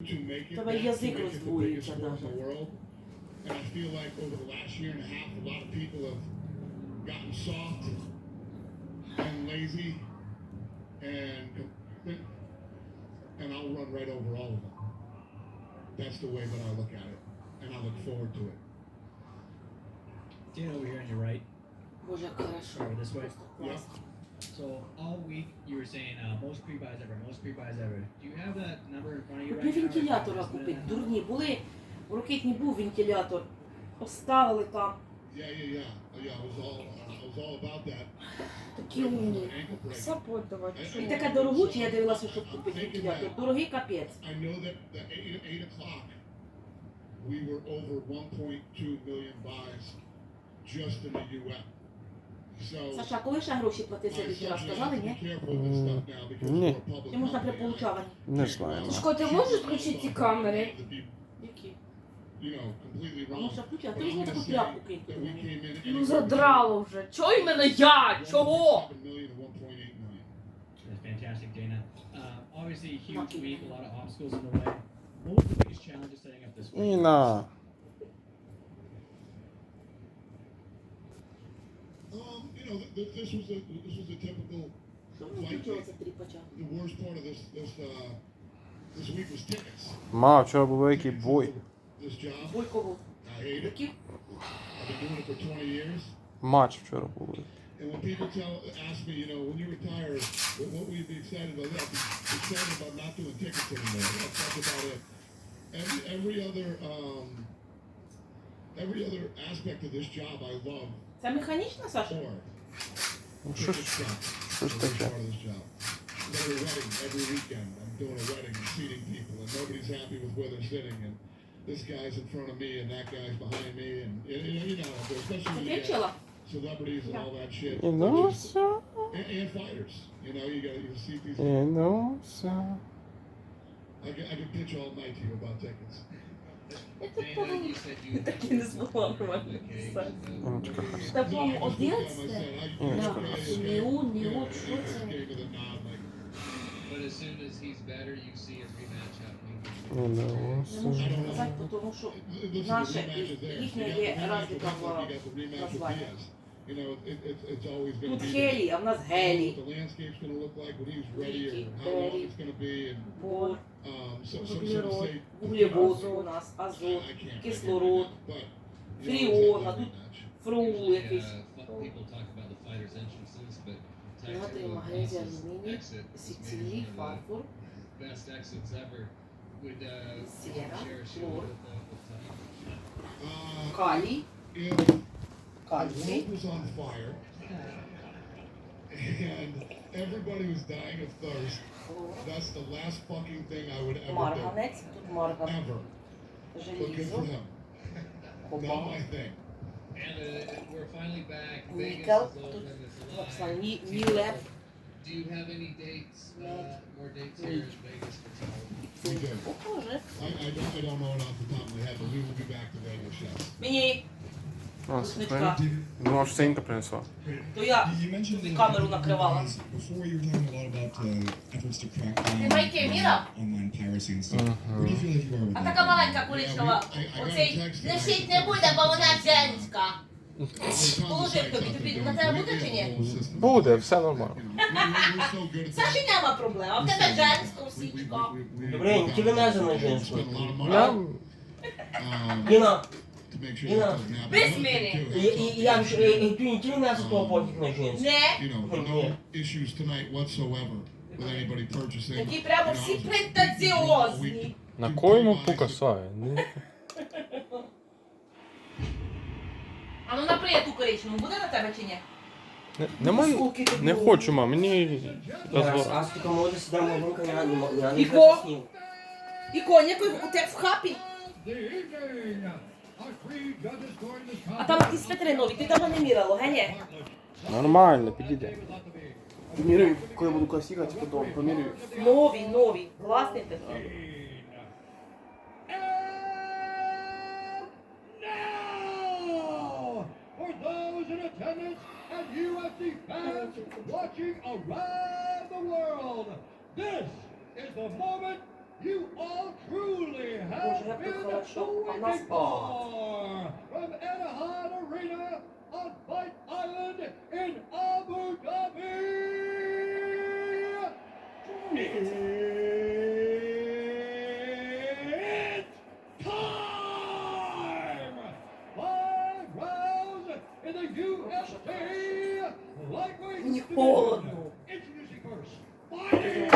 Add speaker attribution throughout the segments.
Speaker 1: Тебе язик роздвоюється навіть.
Speaker 2: And I feel like over the last year and a half, a lot of people have gotten soft and lazy, and I'll run right over all of them. That's the way that I look at it, and I look forward to it.
Speaker 3: Dan over here on your right.
Speaker 1: Боже, як хорошо.
Speaker 3: Over this way.
Speaker 1: Просто класно.
Speaker 3: So all week you were saying most pre-buys ever, most pre-buys ever. Do you have that number in front of you
Speaker 1: Купи
Speaker 3: right now?
Speaker 1: вентилятора купити, дурні. Були, в Рокетні був вентилятор. Поставили там.
Speaker 2: Yeah. I was all about that.
Speaker 1: Такі умні.
Speaker 4: Сапот давати.
Speaker 1: І таке дорогуче, я дивилася, щоб купити вентилятор. Дорогий капець.
Speaker 2: I know that at 8 o'clock we were over 1.2 million buys just in the U.S.
Speaker 1: Саша, коли ще гроші платити следующий раз? Сказали, ні?
Speaker 5: Ні.
Speaker 1: Чи можна при получаванні?
Speaker 5: Не знаю.
Speaker 4: Шко, ти можеш включити ці камери?
Speaker 1: Які? А можна включити? А ти візьми таку тряпку кинь.
Speaker 4: Ну задрало вже. Чого іменно я? Чого?
Speaker 3: That's fantastic, Dana. Obviously, a huge week, a lot of obstacles in the way. What was the biggest challenge of setting up this week?
Speaker 5: Ніна.
Speaker 2: This was a typical
Speaker 1: Що ви включилося тріпача?
Speaker 2: The worst part of this week was tickets.
Speaker 5: Ма, вчора був великий бой.
Speaker 2: This job,
Speaker 1: Бойкову.
Speaker 2: I hate it.
Speaker 1: Які?
Speaker 2: I've been doing it for 20 years.
Speaker 5: Матч вчора був.
Speaker 2: And when people ask me, when you retire, what will you be excited about? Yeah, I'll be excited about not doing tickets anymore. That's about it. Every other aspect of this job I love.
Speaker 1: Це механічна, Саша?
Speaker 2: More.
Speaker 5: Ну, що ж таке?
Speaker 2: Part of this job. Every wedding, every weekend, I'm doing a wedding and seating people, and nobody's happy with where they're sitting, and this guy's in front of me, and that guy's behind me, and especially when you get celebrities and all that shit.
Speaker 5: І ну все.
Speaker 2: And fighters, you see these.
Speaker 5: І ну все.
Speaker 2: I can pitch all night to you about tickets.
Speaker 1: Такі не змогла нормально писати. Та, по-моєму, 11? Неон, що це?
Speaker 6: But as soon as he's better, you see a rematch happening.
Speaker 5: І ну
Speaker 1: Не
Speaker 5: все.
Speaker 1: можу сказати, тому що наше і їхня є разлика в названні. Тут Хелі, а в нас Гелі. Вікі, Беррі, Бор, вуглевод у нас, азот, кислород, фріон, а тут фрул якийсь.
Speaker 6: People talk about the fighters' entrances, but
Speaker 1: Натрій, магнезія, алюміній, сіцилій, фарфор,
Speaker 6: best exits ever would
Speaker 1: сіра,
Speaker 6: share a
Speaker 1: хлор,
Speaker 6: with
Speaker 1: калій,
Speaker 2: The
Speaker 1: кальцій.
Speaker 2: world was on fire, and everybody was dying of thirst. That's the last fucking thing I would ever do.
Speaker 1: Марганець, тут марган,
Speaker 2: Ever. But good
Speaker 1: желізо,
Speaker 2: for him. Not
Speaker 1: кобальт,
Speaker 2: my thing.
Speaker 6: And we're finally back.
Speaker 1: нікел,
Speaker 6: Vegas is
Speaker 1: тут
Speaker 6: open. It's
Speaker 1: написано
Speaker 6: alive.
Speaker 1: нілеп.
Speaker 6: Do you have any dates, more dates here in Vegas for tomorrow?
Speaker 2: We do.
Speaker 1: Похоже.
Speaker 2: I don't know it off the top of my head, but we will be back to Vegas, yes.
Speaker 1: Мені
Speaker 5: А,
Speaker 1: рушничка.
Speaker 5: Ну, аж це Інка принесла.
Speaker 1: То я тобі камеру накривала.
Speaker 7: Before you were talking a lot about efforts to crack down
Speaker 1: Ти майки, Міра?
Speaker 7: online piracy and stuff. Where do you feel like you are with
Speaker 1: А
Speaker 7: that?
Speaker 1: така маленька коричнева. Оцей носить не буде, бо вона женська. Положив тобі на тебе буде чи ні?
Speaker 5: Буде, все нормально.
Speaker 1: Саші нема проблем, а в тебе женська січка.
Speaker 8: Блин, тебе надо на женскую.
Speaker 5: Я...
Speaker 8: Ліна,
Speaker 1: Без мене.
Speaker 8: я ти не надо того пофіг на женскую.
Speaker 1: Не.
Speaker 2: No issues tonight whatsoever with anybody purchasing.
Speaker 1: Такі прямо всі претенціозні.
Speaker 5: На койому покасає.
Speaker 1: А ну наприклад ту коричневу, буде на тебе чи ні?
Speaker 5: Немає... Не хочу, мам, мені...
Speaker 8: А с таким вот сюда могу не
Speaker 1: Іко? Іко, який у тебе в хапі? А там якісь свитри нові, ти давно не мірало, ге?
Speaker 5: Нормально, підійде.
Speaker 9: Поміряю, коли я буду класікати, потім поміряю.
Speaker 1: Нові, класний ти.
Speaker 10: For those in attendance and UFC fans watching around the world, this is the moment you all truly
Speaker 4: Репер
Speaker 10: been
Speaker 4: Кowalchuk,
Speaker 10: the
Speaker 4: а в нас А.
Speaker 10: winning from Anaheim Arena on Fight Island in Abu Dhabi. It's time! 5 rounds in the UFC lightweight
Speaker 4: Мені
Speaker 10: division.
Speaker 4: холодно.
Speaker 10: Introducing first, fighting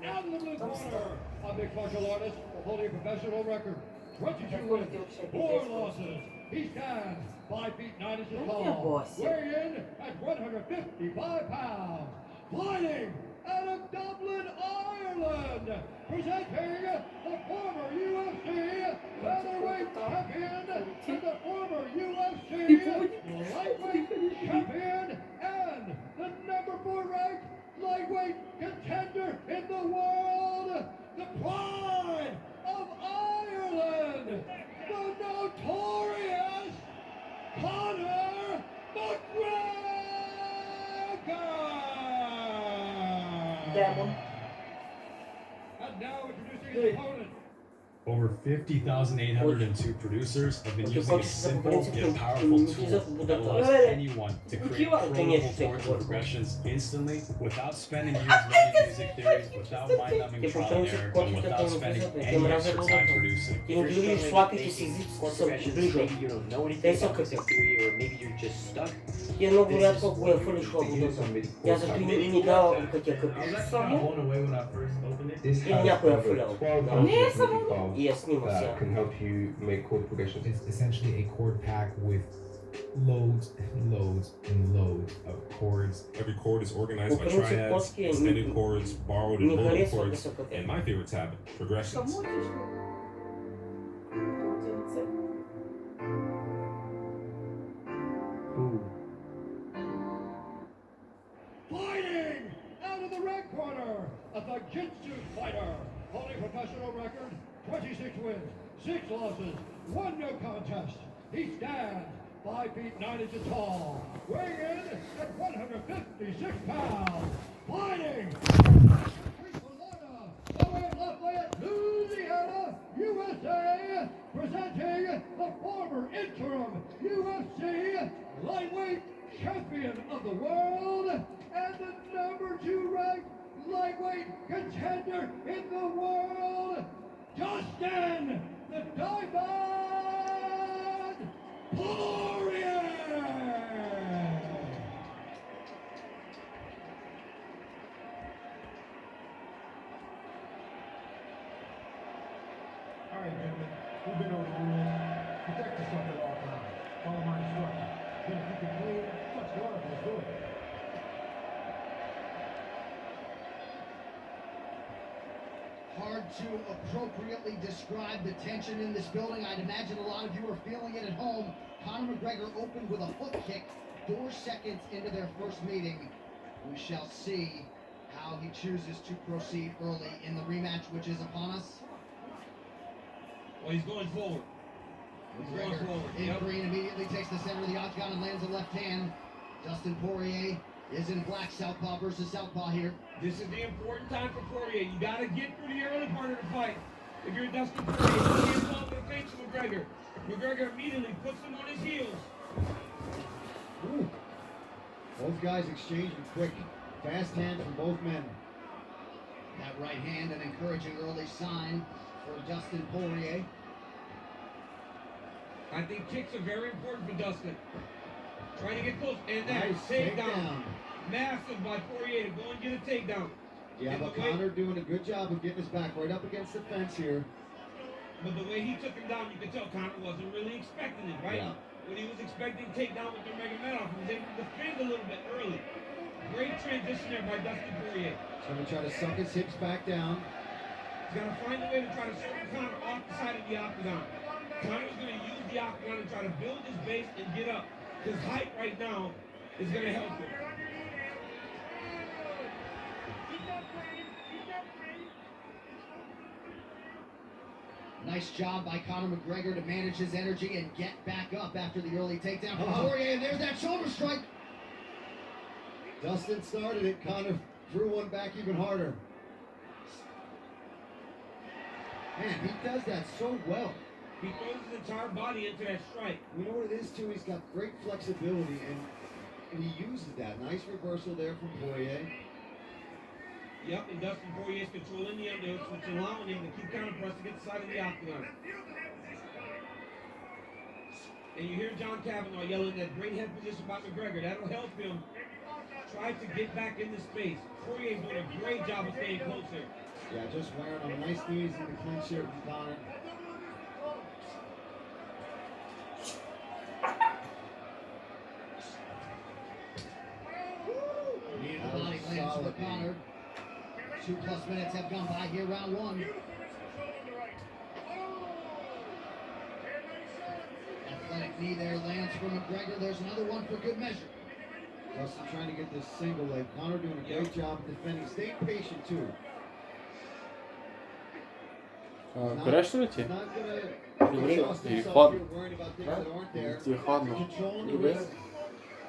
Speaker 10: out of the blue corner, a mixed martial artist holding a professional record. 22 wins, 4 losses. He stands 5 feet 9 inches tall, weighing in at 155 pounds. Fighting out of Dublin, Ireland, presenting the former UFC featherweight champion and the former UFC lightweight champion and the number 4 ranked lightweight contender in the world, the pride of Ireland, the notorious Conor McGregor!
Speaker 4: Демон.
Speaker 10: And now introducing his opponent.
Speaker 11: Over 50,802 producers have been
Speaker 8: От
Speaker 11: using a
Speaker 8: хочеться
Speaker 11: simple
Speaker 8: поговорити
Speaker 11: yet powerful tool
Speaker 8: епізод буде
Speaker 11: that allows
Speaker 8: так.
Speaker 11: anyone to create
Speaker 8: Конечно,
Speaker 11: promotable
Speaker 8: це
Speaker 11: chords and
Speaker 8: можна.
Speaker 11: progressions instantly without spending years learning music theory, without mind-numbing
Speaker 8: Типу,
Speaker 11: trial and
Speaker 8: принцип
Speaker 11: error, and
Speaker 8: кончить
Speaker 11: without
Speaker 8: таким
Speaker 11: spending
Speaker 8: епізодом,
Speaker 11: any
Speaker 8: яким разом
Speaker 11: extra time
Speaker 8: робити.
Speaker 11: producing.
Speaker 8: І не дивлюсь слабкість фізично ближче.
Speaker 12: You don't know anything
Speaker 8: Десь
Speaker 12: about
Speaker 8: окрепив.
Speaker 12: music theory, or maybe you're just stuck.
Speaker 8: Я новый
Speaker 12: This
Speaker 8: ряд
Speaker 12: is
Speaker 8: какой
Speaker 12: what
Speaker 8: фолиш
Speaker 12: you use
Speaker 8: буду.
Speaker 12: on really
Speaker 8: Я
Speaker 12: cool
Speaker 8: за
Speaker 12: stuff.
Speaker 8: ту не дал, как я
Speaker 11: I was
Speaker 8: копию
Speaker 11: actually
Speaker 8: саму.
Speaker 11: blown away when I first opened it.
Speaker 12: This
Speaker 8: И
Speaker 12: has
Speaker 8: няхуя
Speaker 12: over
Speaker 8: фулял.
Speaker 12: 12
Speaker 4: Не
Speaker 12: music
Speaker 4: самому.
Speaker 12: files
Speaker 8: И я снимал
Speaker 12: that
Speaker 8: себя.
Speaker 12: can help you make chord progressions.
Speaker 13: It's essentially a chord pack with loads and loads and loads of chords.
Speaker 14: Every chord is organized by
Speaker 8: Принцип
Speaker 14: triads,
Speaker 8: плоский,
Speaker 14: extended chords, borrowed and
Speaker 8: не
Speaker 14: local
Speaker 8: горец,
Speaker 14: chords,
Speaker 8: высокотек.
Speaker 14: and my favorite tab, progressions.
Speaker 4: Кому тяжело? Це.
Speaker 10: Fighting out of the red corner, a Jiu-Jitsu fighter holding professional record, 26 wins, 6 losses, 1 no contest. He stands 5 feet 9 inches tall, weighing in at 156 pounds. Fighting Lafayette, Louisiana, USA, presenting the former interim UFC lightweight champion of the world and the number 2 ranked lightweight contender in the world, Justin the Diamond Poirier! All right, gentlemen, we've been over the rules. Protect yourself at all times. Follow my instructions. Then if you can move, touch gloves, let's do it.
Speaker 15: Hard to appropriately describe the tension in this building. I'd imagine a lot of you are feeling it at home. Conor McGregor opened with a hook kick 4 seconds into their first meeting. We shall see how he chooses to proceed early in the rematch, which is upon us.
Speaker 10: Well, he's going forward. He's going forward.
Speaker 15: In green immediately takes the center of the octagon and lands a left hand. Dustin Poirier is in black, southpaw versus southpaw here.
Speaker 10: This is the important time for Poirier. You got to get through the early part of the fight. If you're Dustin Poirier, you can't fall with the face of McGregor. McGregor immediately puts him on his heels.
Speaker 16: Ooh. Both guys exchanged a quick, fast hand from both men.
Speaker 15: That right hand, an encouraging early sign for Dustin Poirier.
Speaker 10: I think kicks are very important for Dustin. Trying to get close, and that
Speaker 16: Nice
Speaker 10: takedown. Massive by Poirier to go and get a takedown.
Speaker 16: Yeah, but Conor doing a good job of getting his back right up against the fence here.
Speaker 10: But the way he took him down, you could tell Conor wasn't really expecting it, right?
Speaker 16: Yeah.
Speaker 10: When he was expecting takedown with the Nurmagomedov, he was able to defend a little bit early. Great transition there by Dustin Poirier.
Speaker 16: He's going to try to suck his hips back down.
Speaker 10: He's going to find a way to try to circle Conor off the side of the octagon. Conor's going to use the octagon to try to build his base and get up. His height right now is going to help him.
Speaker 15: Nice job by Conor McGregor to manage his energy and get back up after the early takedown from Poirier, and there's that shoulder strike.
Speaker 16: Dustin started it. Conor threw one back even harder. Man, he does that so well.
Speaker 10: He throws his entire body into that strike.
Speaker 16: You know what it is, too? He's got great flexibility, and he uses that. Nice reversal there from Poirier.
Speaker 10: Yep, and Dustin Poirier's controlling the underhooks, which allowing him to keep counter-pressing against the side of the octagon. And you hear John Kavanaugh yelling that great head position by McGregor. That'll help him try to get back into space. Poirier's doing a great job of staying closer.
Speaker 16: Yeah, just wearing on nice knees in the clinch here from Conor.
Speaker 15: Needed the body lands for Conor. 2+ minutes have gone by here, round one. Athletic knee there lands for McGregor. There's another one for good measure.
Speaker 16: Dustin trying to get this single leg. Conor doing a great job of defending. Stay patient too.
Speaker 5: Güreşler için.
Speaker 16: Not gonna
Speaker 8: Говори.
Speaker 16: exhaust himself
Speaker 5: Hot.
Speaker 16: here worrying about things that aren't there.
Speaker 5: Холодно.
Speaker 16: Controlling the
Speaker 8: Говори.
Speaker 16: wrist.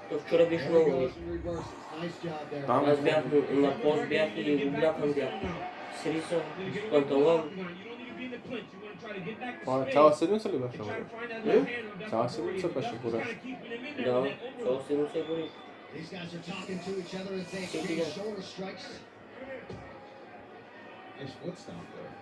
Speaker 8: То вчора
Speaker 16: There
Speaker 8: більше
Speaker 16: he goes and reverses. Nice job there.
Speaker 5: Там
Speaker 8: на збях, на позбях і бляхам де. Срізав, панталон.
Speaker 5: Цяла седмиця ли беше? Цяла седмиця беше güreş.
Speaker 8: Да, цього сину се говори.
Speaker 15: These guys are talking to each other as they exchange shoulder strikes.
Speaker 16: Nice foot stomp there.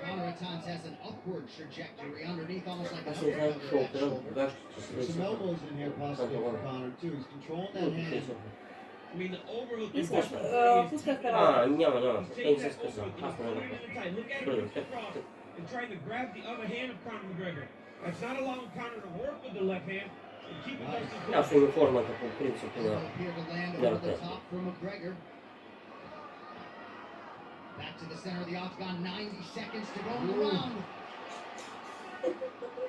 Speaker 15: Conor at times has an upward trajectory underneath, almost like a
Speaker 8: Аз не знам шо, трябва баш
Speaker 16: There's some elbows in here possibly for Conor too. He's controlling that hand.
Speaker 10: I mean, the overhook is
Speaker 8: няма. Ей се скъса. Аз не
Speaker 10: Look at him cross and trying to grab the other hand of Conor McGregor. That's not allowing Conor to work with the left hand and keep it Dustin
Speaker 8: Аз униформата по принцип на
Speaker 15: Appear to land over the top for McGregor. Back to the center of the octagon, 90 seconds to go in the round.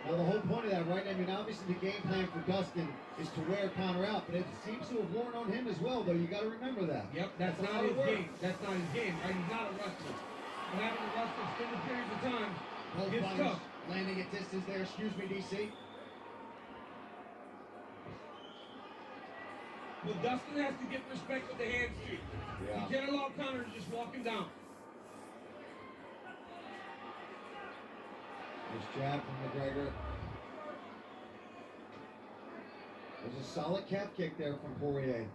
Speaker 16: Now the whole point of that, right? I mean, obviously the game plan for Dustin is to wear Conor out, but it seems to have worn on him as well, though. You got to remember that.
Speaker 10: Yep, that's not his game. That's not his game, right? He's not a wrestler. But having to wrestle extended periods of time
Speaker 15: Both
Speaker 10: gets
Speaker 15: fighters
Speaker 10: tough.
Speaker 15: landing at distance there. Excuse me, DC.
Speaker 10: But Dustin has to get respect with the hands too.
Speaker 16: Yeah.
Speaker 10: He can't allow Conor to just walk him down.
Speaker 16: Nice jab from McGregor. There's a solid calf kick there from Poirier.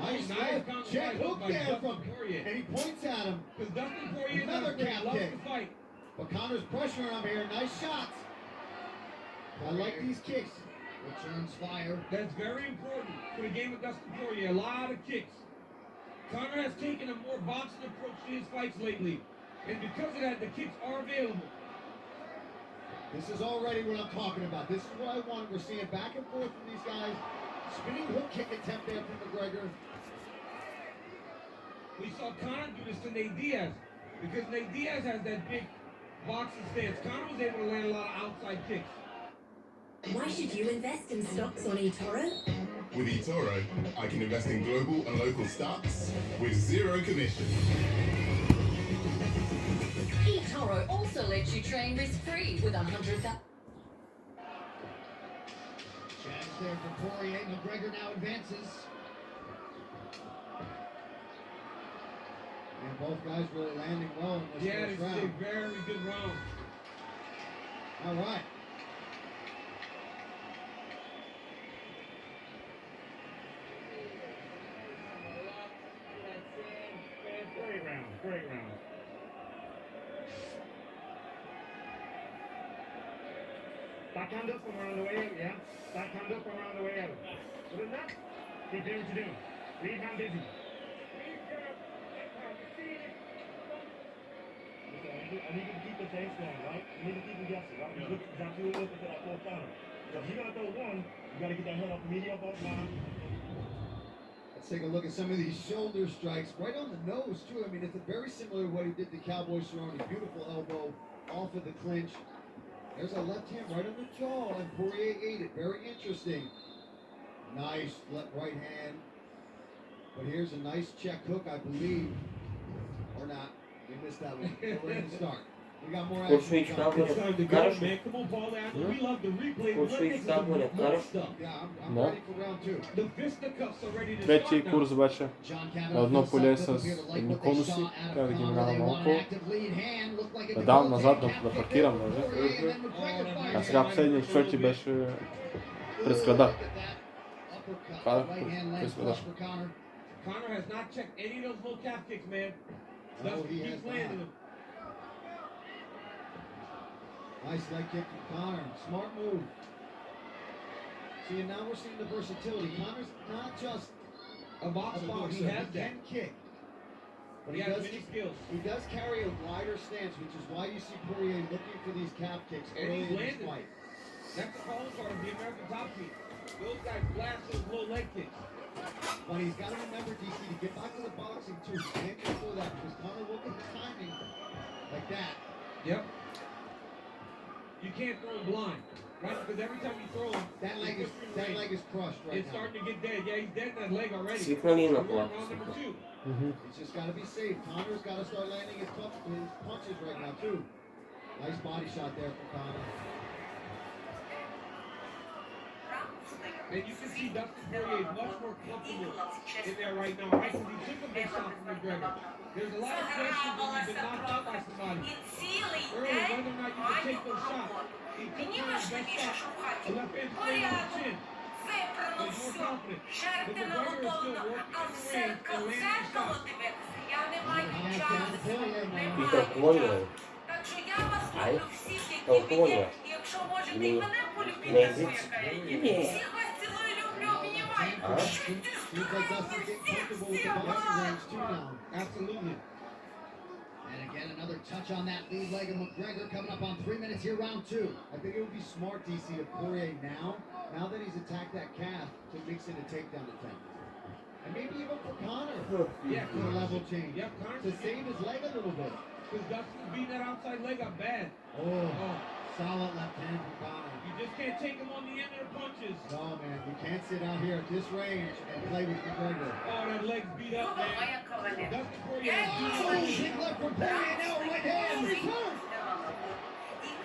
Speaker 16: Nice
Speaker 10: Nice
Speaker 16: left check hook
Speaker 10: by
Speaker 16: there
Speaker 10: Dustin
Speaker 16: from
Speaker 10: Poirier.
Speaker 16: and he points at him.
Speaker 10: Because Dustin Poirier
Speaker 16: Another calf
Speaker 10: loves
Speaker 16: kick.
Speaker 10: to fight.
Speaker 16: But Conor's pressuring him here. Nice shots. I like these kicks.
Speaker 15: Returns fire.
Speaker 10: That's very important for the game of Dustin Poirier. A lot of kicks. Conor has taken a more boxing approach to his fights lately. And because of that, the kicks are available.
Speaker 16: This is already what I'm talking about. This is what I want. We're seeing back and forth from these guys. Spinning hook kick attempt there from McGregor.
Speaker 10: We saw Conor do this to Nate Diaz. Because Nate Diaz has that big boxing stance. Conor was able to land a lot of outside kicks.
Speaker 17: Why should you invest in stocks on eToro?
Speaker 18: With eToro, I can invest in global and local stocks with zero commission.
Speaker 17: eToro also lets you train risk-free with 100,000.
Speaker 15: Jabs there for Poirier. McGregor now advances.
Speaker 16: And both guys really landing well in this
Speaker 10: Yeah,
Speaker 16: first
Speaker 10: this is a
Speaker 16: round.
Speaker 10: very good round.
Speaker 16: All right.
Speaker 10: Great round.
Speaker 19: Backhand up from around the way out, yeah? Backhand up from around the way out. Other than that, keep doing what you're doing. Leave hand busy. Listen, I need you to keep the pace going, right? You need to keep them guessing, right? You look exactly what you look at that fourth counter. So if you're going to throw one, you got to get that head off the medial both line.
Speaker 16: Let's take a look at some of these shoulder strikes. Right on the nose, too. I mean, it's very similar to what he did to Cowboy Cerrone. Beautiful elbow off of the clinch. There's a left hand right on the jaw, and Poirier ate it. Very interesting. Nice right hand. But here's a nice check hook, I believe. Or not. We missed that one. We're in the start. We got more
Speaker 8: Куршуичка
Speaker 16: action.
Speaker 10: It's time to
Speaker 8: говорят,
Speaker 10: go,
Speaker 8: хорошо.
Speaker 10: man. Come on, ball out. We love the replay. But look, this is
Speaker 8: Куршуичка
Speaker 10: some
Speaker 8: говорят,
Speaker 10: more
Speaker 8: хорошо.
Speaker 10: stuff.
Speaker 16: Yeah, I'm
Speaker 5: Да.
Speaker 16: ready for round two.
Speaker 10: The fisticuffs are ready to
Speaker 5: Третій
Speaker 10: start now.
Speaker 5: курс бачить. Одно поліса з конусі, перед яким грав на око. Дав назад до паркіра, може. А сега последній в чорті беше прескладав. Кара, прескладав.
Speaker 10: Connor has not checked any of those low calf kicks, man. Dustin keeps landing them.
Speaker 16: Nice leg kick from Connor. Smart move. See, and now we're seeing the versatility. Connor's not just
Speaker 10: A boxer, he has
Speaker 16: He
Speaker 10: that.
Speaker 16: can kick. But
Speaker 10: He has many skills.
Speaker 16: He does carry a wider stance, which is why you see Poirier looking for these calf kicks
Speaker 10: And
Speaker 16: early
Speaker 10: he's
Speaker 16: in this
Speaker 10: landing.
Speaker 16: fight.
Speaker 10: That's the calling card of the American top team. Those guys blast those low leg kicks.
Speaker 16: But he's got to remember, DC, to get back to the boxing too. He can't just do that because Connor will get the timing like that.
Speaker 10: Yep. You can't throw him blind, right? Because every time you throw him,
Speaker 16: That leg is crushed right
Speaker 10: it's
Speaker 16: now.
Speaker 10: starting to get dead. Yeah, he's dead in that leg already.
Speaker 8: Світланіна
Speaker 10: We're on
Speaker 8: плаче.
Speaker 10: number 2.
Speaker 16: He's just got to be safe. Connor's got to start landing his punches right now too. Nice body shot there from Connor.
Speaker 10: And you can see Dustin Poirier is much more comfortable in there right now, right? Because he took a big shot from McGregor. There's a lot of questions when you've been knocked out by somebody early, whether or not you can take those shots. He took Connor's best shot, a left hand straight on the chin. He's more confident. But McGregor is still working in the ring and landing the shots.
Speaker 8: І толкування. Ай, толкування. Ні. Не язиці. Ні. А?
Speaker 16: Seems like Dustin's getting comfortable with the boxing range too now.
Speaker 10: Absolutely.
Speaker 15: And again, another touch on that lead leg of McGregor coming up on 3 minutes here, round two.
Speaker 16: I think it would be smart, DC, to Poirier now that he's attacked that calf, to mix in a takedown attempt. And maybe even for Connor,
Speaker 10: Yeah,
Speaker 16: for a level change,
Speaker 10: Yep, Connor's
Speaker 16: to save his leg a little bit.
Speaker 10: Because Dustin's beating that outside leg up bad.
Speaker 16: Oh, solid left hand from Connor.
Speaker 10: You just can't take him on the end of the punches.
Speaker 16: No, man, we can't sit out here at this range and play with McGregor.
Speaker 10: Oh, that leg's beat up, man. Dustin Poirier is
Speaker 15: Oh,
Speaker 10: beat
Speaker 15: big left from Poirier, now a right hand. Return.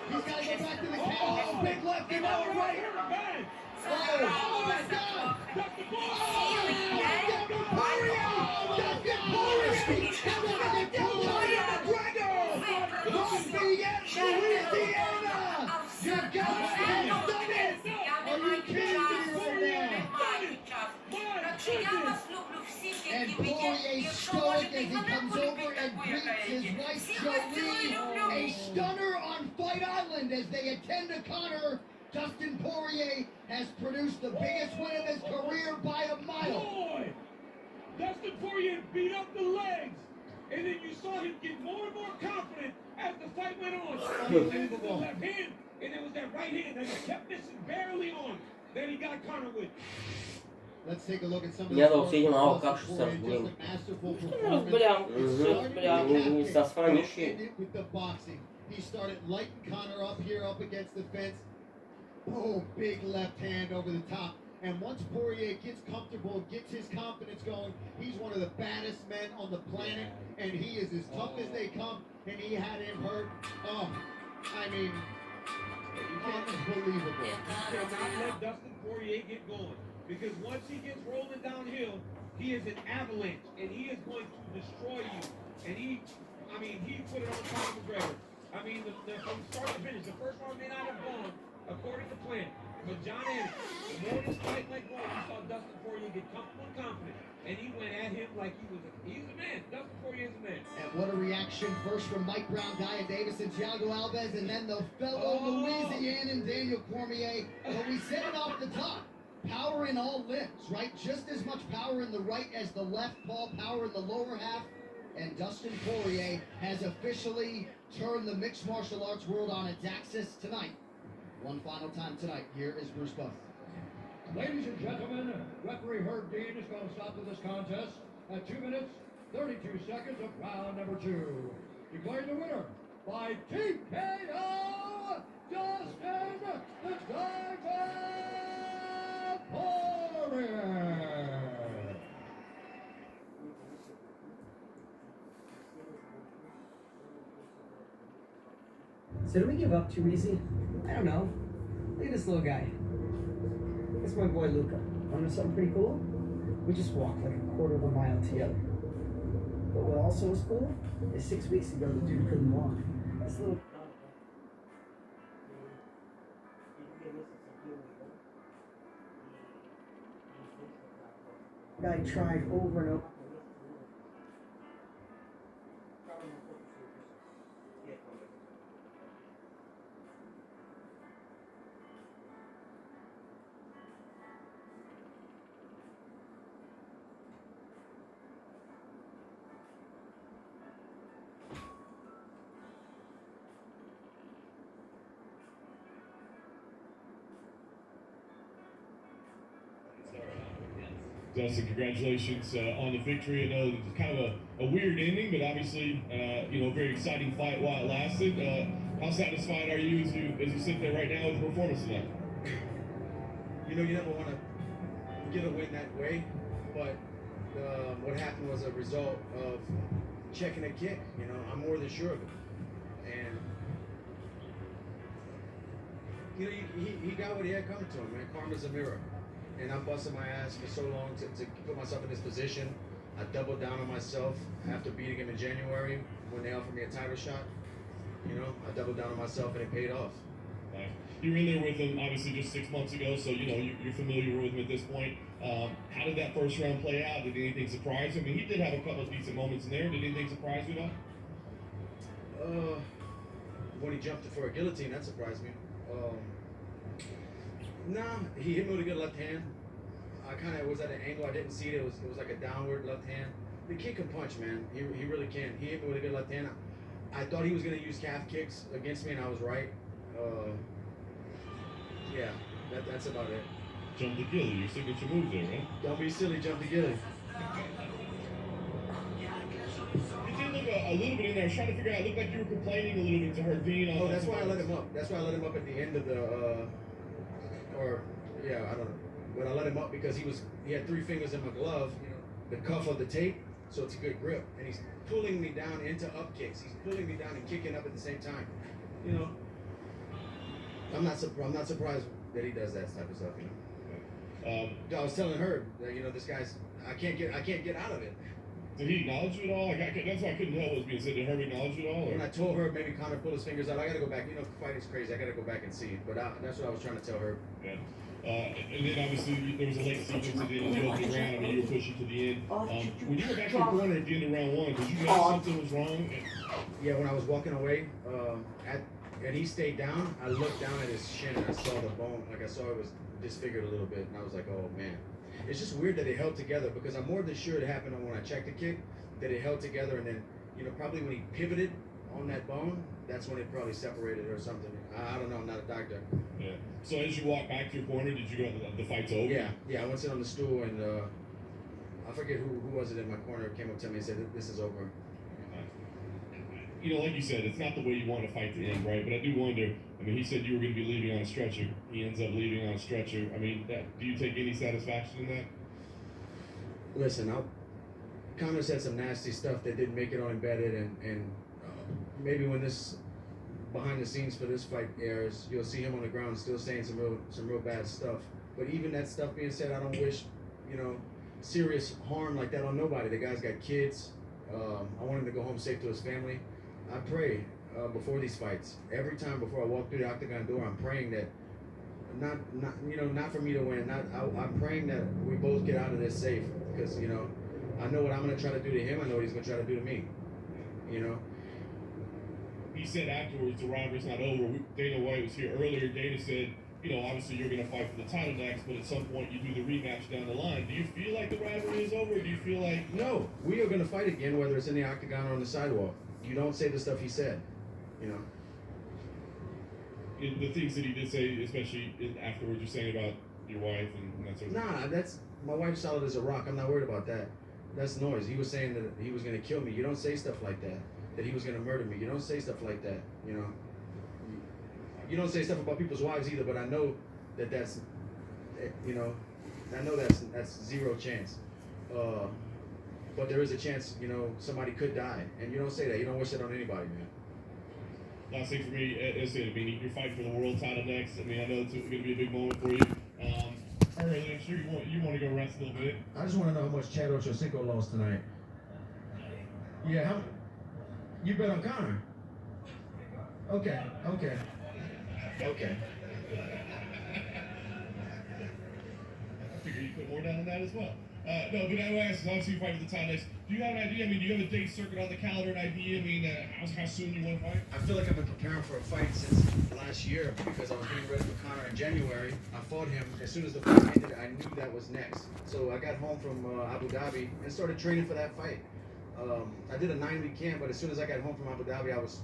Speaker 15: He's got to go back to the calf.
Speaker 10: Oh,
Speaker 15: Big left and now a right.
Speaker 10: Bang!
Speaker 15: Oh, my God.
Speaker 10: Dustin
Speaker 15: And Poirier stoic as he comes over and greets his wife Jolie. A stunner on Fight Island as they attend to Connor. Dustin Poirier has produced the biggest win of his career by a mile.
Speaker 10: Boy! Dustin Poirier beat up the legs. And then you saw him get more and more confident as the fight went on. He landed the left hand, and it was that right hand that he kept missing barely on that he got Connor with.
Speaker 16: Let's take a look at some of
Speaker 8: Я
Speaker 16: the
Speaker 8: дал сидим, а как
Speaker 16: Poirier,
Speaker 8: сейчас,
Speaker 16: just
Speaker 8: блин.
Speaker 16: a masterful
Speaker 4: Ну,
Speaker 16: performance.
Speaker 4: блям,
Speaker 8: Не сосванишь.
Speaker 16: Ended with the boxing. He started lighting Connor up here, up against the fence. Oh, big left hand over the top. And once Poirier gets comfortable, gets his confidence going, he's one of the baddest men on the planet, and he is as tough as they come, and he had him hurt. Oh, I mean, unbelievable.
Speaker 10: You cannot let Dustin Poirier get going. Because once he gets rolling downhill, he is an avalanche, and he is going to destroy you. And he put it on Conor McGregor. I mean, from start to finish, the first round may not have gone according to plan. But John Anderson, the more this fight went going, you saw Dustin Poirier get comfortable and confident. And he went at him like he's a man. Dustin Poirier is a man.
Speaker 15: And what a reaction first from Mike Brown, Dia Davis, and Thiago Alves, and then the fellow Louisianan Daniel Cormier. But we said it off the top. Power in all limbs, right? Just as much power in the right as the left, Paul. Power in the lower half. And Dustin Poirier has officially turned the mixed martial arts world on its axis tonight. One final time tonight. Here is Bruce Buff.
Speaker 10: Ladies and gentlemen, referee Herb Dean is going to stop to this contest at 2 minutes, 32 seconds of round number 2. Declaring the winner by TKO, Dustin the Tiger Poirier.
Speaker 20: So do we give up too easy? I don't know. Look at this little guy. It's my boy Luca. Wanna know something pretty cool? We just walked like a quarter of a mile together. But what also was cool is 6 weeks ago the dude couldn't walk. This little guy tried over and over.
Speaker 2: Dustin, congratulations on the victory. I know it's kind of a weird ending, but obviously, a very exciting fight while it lasted. How satisfied are you as you sit there right now with the performance tonight?
Speaker 21: You never want to get a win that way, but what happened was a result of checking a kick. I'm more than sure of it. And he got what he had coming to him, man. Karma's a mirror. And I busted my ass for so long to put myself in this position. I doubled down on myself after beating him in January when they offered me a title shot. I doubled down on myself and it paid off.
Speaker 2: You were in there with him obviously just 6 months ago, so you're familiar with him at this point. How did that first round play out? Did anything surprise you? I mean, he did have a couple of decent moments in there. Did anything surprise you at all?
Speaker 21: When he jumped for a guillotine, that surprised me. Nah, he hit me with a good left hand. I kind of was at an angle I didn't see it. It was like a downward left hand. The kid can punch, man. He really can. He hit me with a good left hand. I thought he was going to use calf kicks against me, and I was right. Yeah, that's about it.
Speaker 2: Jump the gilly, your signature move there, right?
Speaker 21: Don't be silly, jump the gilly.
Speaker 2: You did look a little bit in there. I was trying to figure out. It looked like you were complaining a little bit to Hervine.
Speaker 21: Oh, that's why I let him up. That's why I let him up at the end of the. I don't know. But I let him up because he had 3 fingers in my glove, the cuff of the tape, so it's a good grip. And he's pulling me down into up kicks. He's pulling me down and kicking up at the same time. I'm not surprised that he does that type of stuff. I was telling her that this guy's I can't get out of it.
Speaker 2: Did he acknowledge you at all? That's why I couldn't tell what was being said. Did Herb acknowledge you at all? Or?
Speaker 21: When I told her maybe Connor pulled his fingers out, I gotta go back. Fighting's crazy. I gotta go back and see. But that's what I was trying to tell her.
Speaker 2: Yeah. And then obviously there was a late sequence at the end of the opening round. I mean, you were pushing to the end. When you were back in the corner at the end of round 1, did you know something was wrong?
Speaker 21: Yeah, when I was walking away, and he stayed down, I looked down at his shin and I saw the bone. Like I saw it was disfigured a little bit, and I was like, oh man. It's just weird that it held together because I'm more than sure it happened when I checked the kick, that it held together, and then probably when he pivoted on that bone, that's when it probably separated or something. I don't know. I'm not a doctor.
Speaker 2: Yeah. So as you walk back to your corner, did you go? The fight's over.
Speaker 21: Yeah. I went sit on the stool and I forget who was it in my corner came up to me and said, "This is over."
Speaker 2: Like you said, it's not the way you want to fight to end, right? But I do wonder. I mean, he said you were going to be leaving on a stretcher. He ends up leaving on a stretcher. I mean, do you take any satisfaction in that?
Speaker 21: Listen, Connor said some nasty stuff that didn't make it on embedded, and maybe when this behind the scenes for this fight airs, you'll see him on the ground still saying some real bad stuff. But even that stuff being said, I don't wish serious harm like that on nobody. The guy's got kids. I want him to go home safe to his family. I pray before these fights. Every time before I walk through the octagon door, I'm praying that not for me to win. I'm praying that we both get out of this safe because I know what I'm gonna try to do to him. I know what he's gonna try to do to me.
Speaker 2: He said afterwards the rivalry's not over. Dana White was here earlier. Dana said, obviously you're gonna fight for the title next, but at some point you do the rematch down the line. Do you feel like the rivalry is over? Or do you feel like
Speaker 21: no? We are gonna fight again, whether it's in the octagon or on the sidewalk. You don't say the stuff he said,
Speaker 2: The things that he did say, especially afterwards, you're saying about your wife and that sort of thing.
Speaker 21: Nah, that's my wife's solid as a rock. I'm not worried about that. That's noise. He was saying that he was gonna kill me. You don't say stuff like that. That he was gonna murder me. You don't say stuff like that. You don't say stuff about people's wives either. But I know that's I know that's zero chance. But there is a chance, somebody could die, and you don't say that. You don't wish that on anybody, man.
Speaker 19: last thing for me is it. I mean, you're fighting for the world title next. I mean, I know it's going to be a big moment for you. All right, I'm sure you want to go rest a little bit.
Speaker 21: I just want to know how much Chad Ochocinco lost tonight. Yeah, you bet on Connor. Okay.
Speaker 19: I figure you put more down on that as well. No, but I asked, obviously you fight for the title next. Do you have an idea? I mean, do you have a date circuit on the calendar, an idea? I mean, how soon you want to fight?
Speaker 21: I feel like I've been preparing for a fight since last year because I was getting ready for Connor in January. I fought him as soon as the fight ended. I knew that was next. So I got home from Abu Dhabi and started training for that fight. I did a 9-week camp, but as soon as I got home from Abu Dhabi, I was,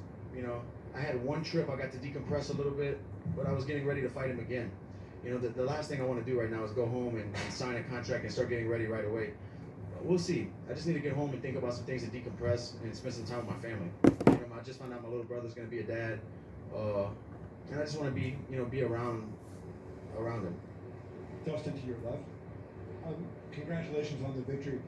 Speaker 21: I had one trip. I got to decompress a little bit, but I was getting ready to fight him again. The last thing I want to do right now is go home and sign a contract and start getting ready right away. We'll see. I just need to get home and think about some things to decompress and spend some time with my family. I just found out my little brother's going to be a dad, and I just want to be around him.
Speaker 10: Dustin, to your left. Congratulations on the victory.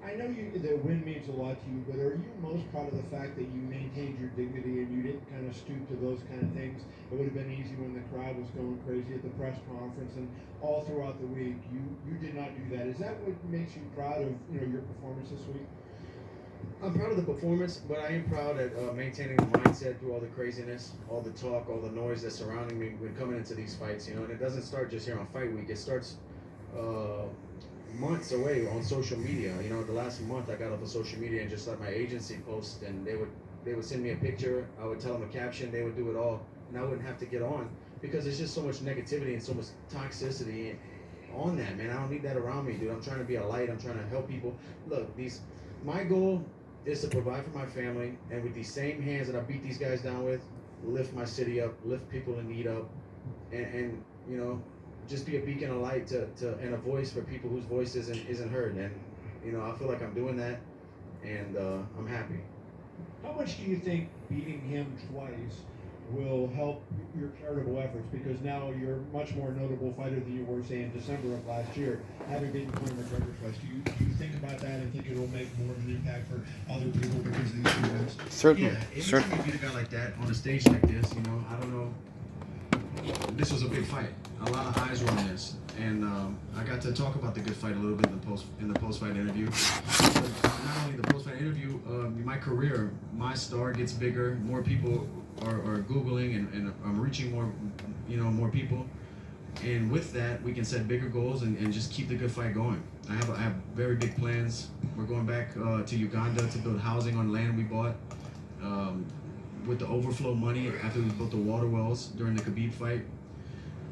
Speaker 10: I know the win means a lot to you, but are you most proud of the fact that you maintained your dignity and you didn't kind of stoop to those kind of things? It would have been easy when the crowd was going crazy at the press conference and all throughout the week. You did not do that. Is that what makes you proud of your performance this week?
Speaker 21: I'm proud of the performance, but I am proud at maintaining the mindset through all the craziness, all the talk, all the noise that's surrounding me when coming into these fights. And it doesn't start just here on fight week. It starts months away on social media. The last month I got off of social media and just let my agency post, and they would send me a picture. I would tell them a caption. They would do it all, and I wouldn't have to get on because there's just so much negativity and so much toxicity on that, man. I don't need that around me, dude. I'm trying to be a light. I'm trying to help people. Look, my goal is to provide for my family, and with these same hands that I beat these guys down with, lift my city up, lift people in need up, and just be a beacon of light and a voice for people whose voice isn't heard. And I feel like I'm doing that, and I'm happy.
Speaker 10: How much do you think beating him twice will help your charitable efforts? Because now you're a much more notable fighter than you were, say, in December of last year, having beaten Conor McGregor twice. Do you think about that and think it'll make more of an impact for other people because of these two wins?
Speaker 5: Certainly.
Speaker 21: Yeah, anytime you beat a guy like that on a stage like this, I don't know. This was a big fight. A lot of eyes were on this, and I got to talk about the good fight a little bit in the post-fight interview. But not only the post-fight interview, my career, my star gets bigger. More people are Googling, and I'm reaching more people. And with that, we can set bigger goals and just keep the good fight going. I have very big plans. We're going back to Uganda to build housing on land we bought. With the overflow money after we built the water wells during the Khabib fight,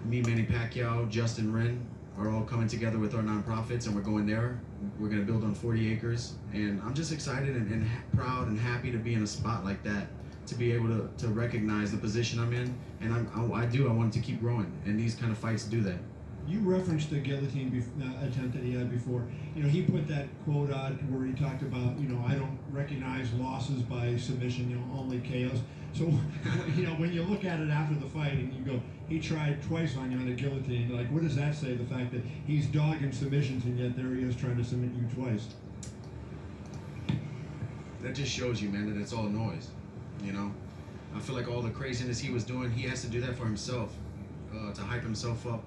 Speaker 21: me, Manny Pacquiao, Justin Wren are all coming together with our nonprofits, and we're going there. We're going to build on 40 acres, and I'm just excited and proud and happy to be in a spot like that, to be able to recognize the position I'm in, and I want to keep growing, and these kind of fights do that.
Speaker 10: You referenced the guillotine attempt that he had before. He put that quote out where he talked about, I don't recognize losses by submission, only KOs. So, when you look at it after the fight and you go, he tried twice on you on the guillotine, like, what does that say? The fact that he's dogging submissions and yet there he is trying to submit you twice.
Speaker 21: That just shows you, man, that it's all noise. I feel like all the craziness he was doing, he has to do that for himself, to hype himself up.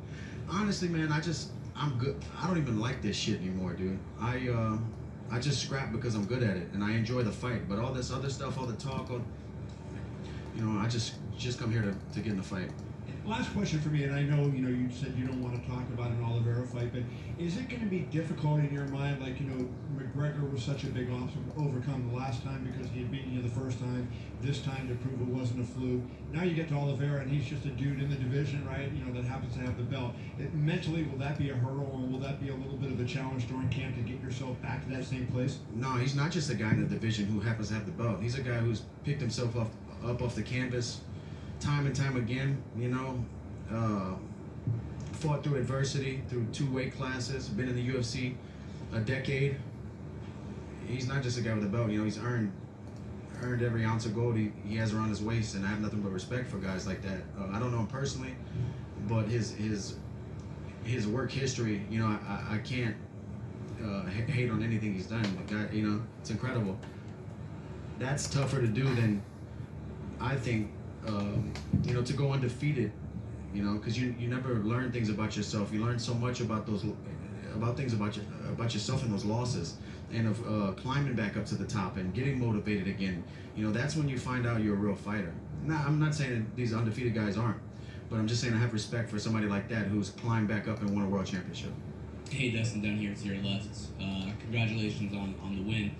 Speaker 21: Honestly, man, I'm good. I don't even like this shit anymore, dude. I just scrap because I'm good at it and I enjoy the fight. But all this other stuff, all the talk, I just come here to get in the fight.
Speaker 10: Last question for me, and I know, you said you don't want to talk about an Oliveira fight, but is it going to be difficult in your mind, like, McGregor was such a big overcome the last time because he had beaten you the first time, this time to prove it wasn't a fluke. Now you get to Oliveira, and he's just a dude in the division, right, that happens to have the belt. Mentally, will that be a hurdle, or will that be a little bit of a challenge during camp to get yourself back to that same place?
Speaker 21: No, he's not just a guy in the division who happens to have the belt. He's a guy who's picked himself up off the canvas time and time again, fought through adversity, through 2 weight classes, been in the UFC a decade. He's not just a guy with a belt, he's earned every ounce of gold he has around his waist, and I have nothing but respect for guys like that. I don't know him personally, but his work history, I can't hate on anything he's done. The guy, it's incredible. That's tougher to do than, I think, to go undefeated, because you never learn things about yourself. You learn so much about things about yourself in those losses, and of climbing back up to the top and getting motivated again. That's when you find out you're a real fighter. Now, I'm not saying that these undefeated guys aren't, but I'm just saying I have respect for somebody like that who's climbed back up and won a world championship.
Speaker 3: Hey Dustin, down here to your left. Congratulations on the win.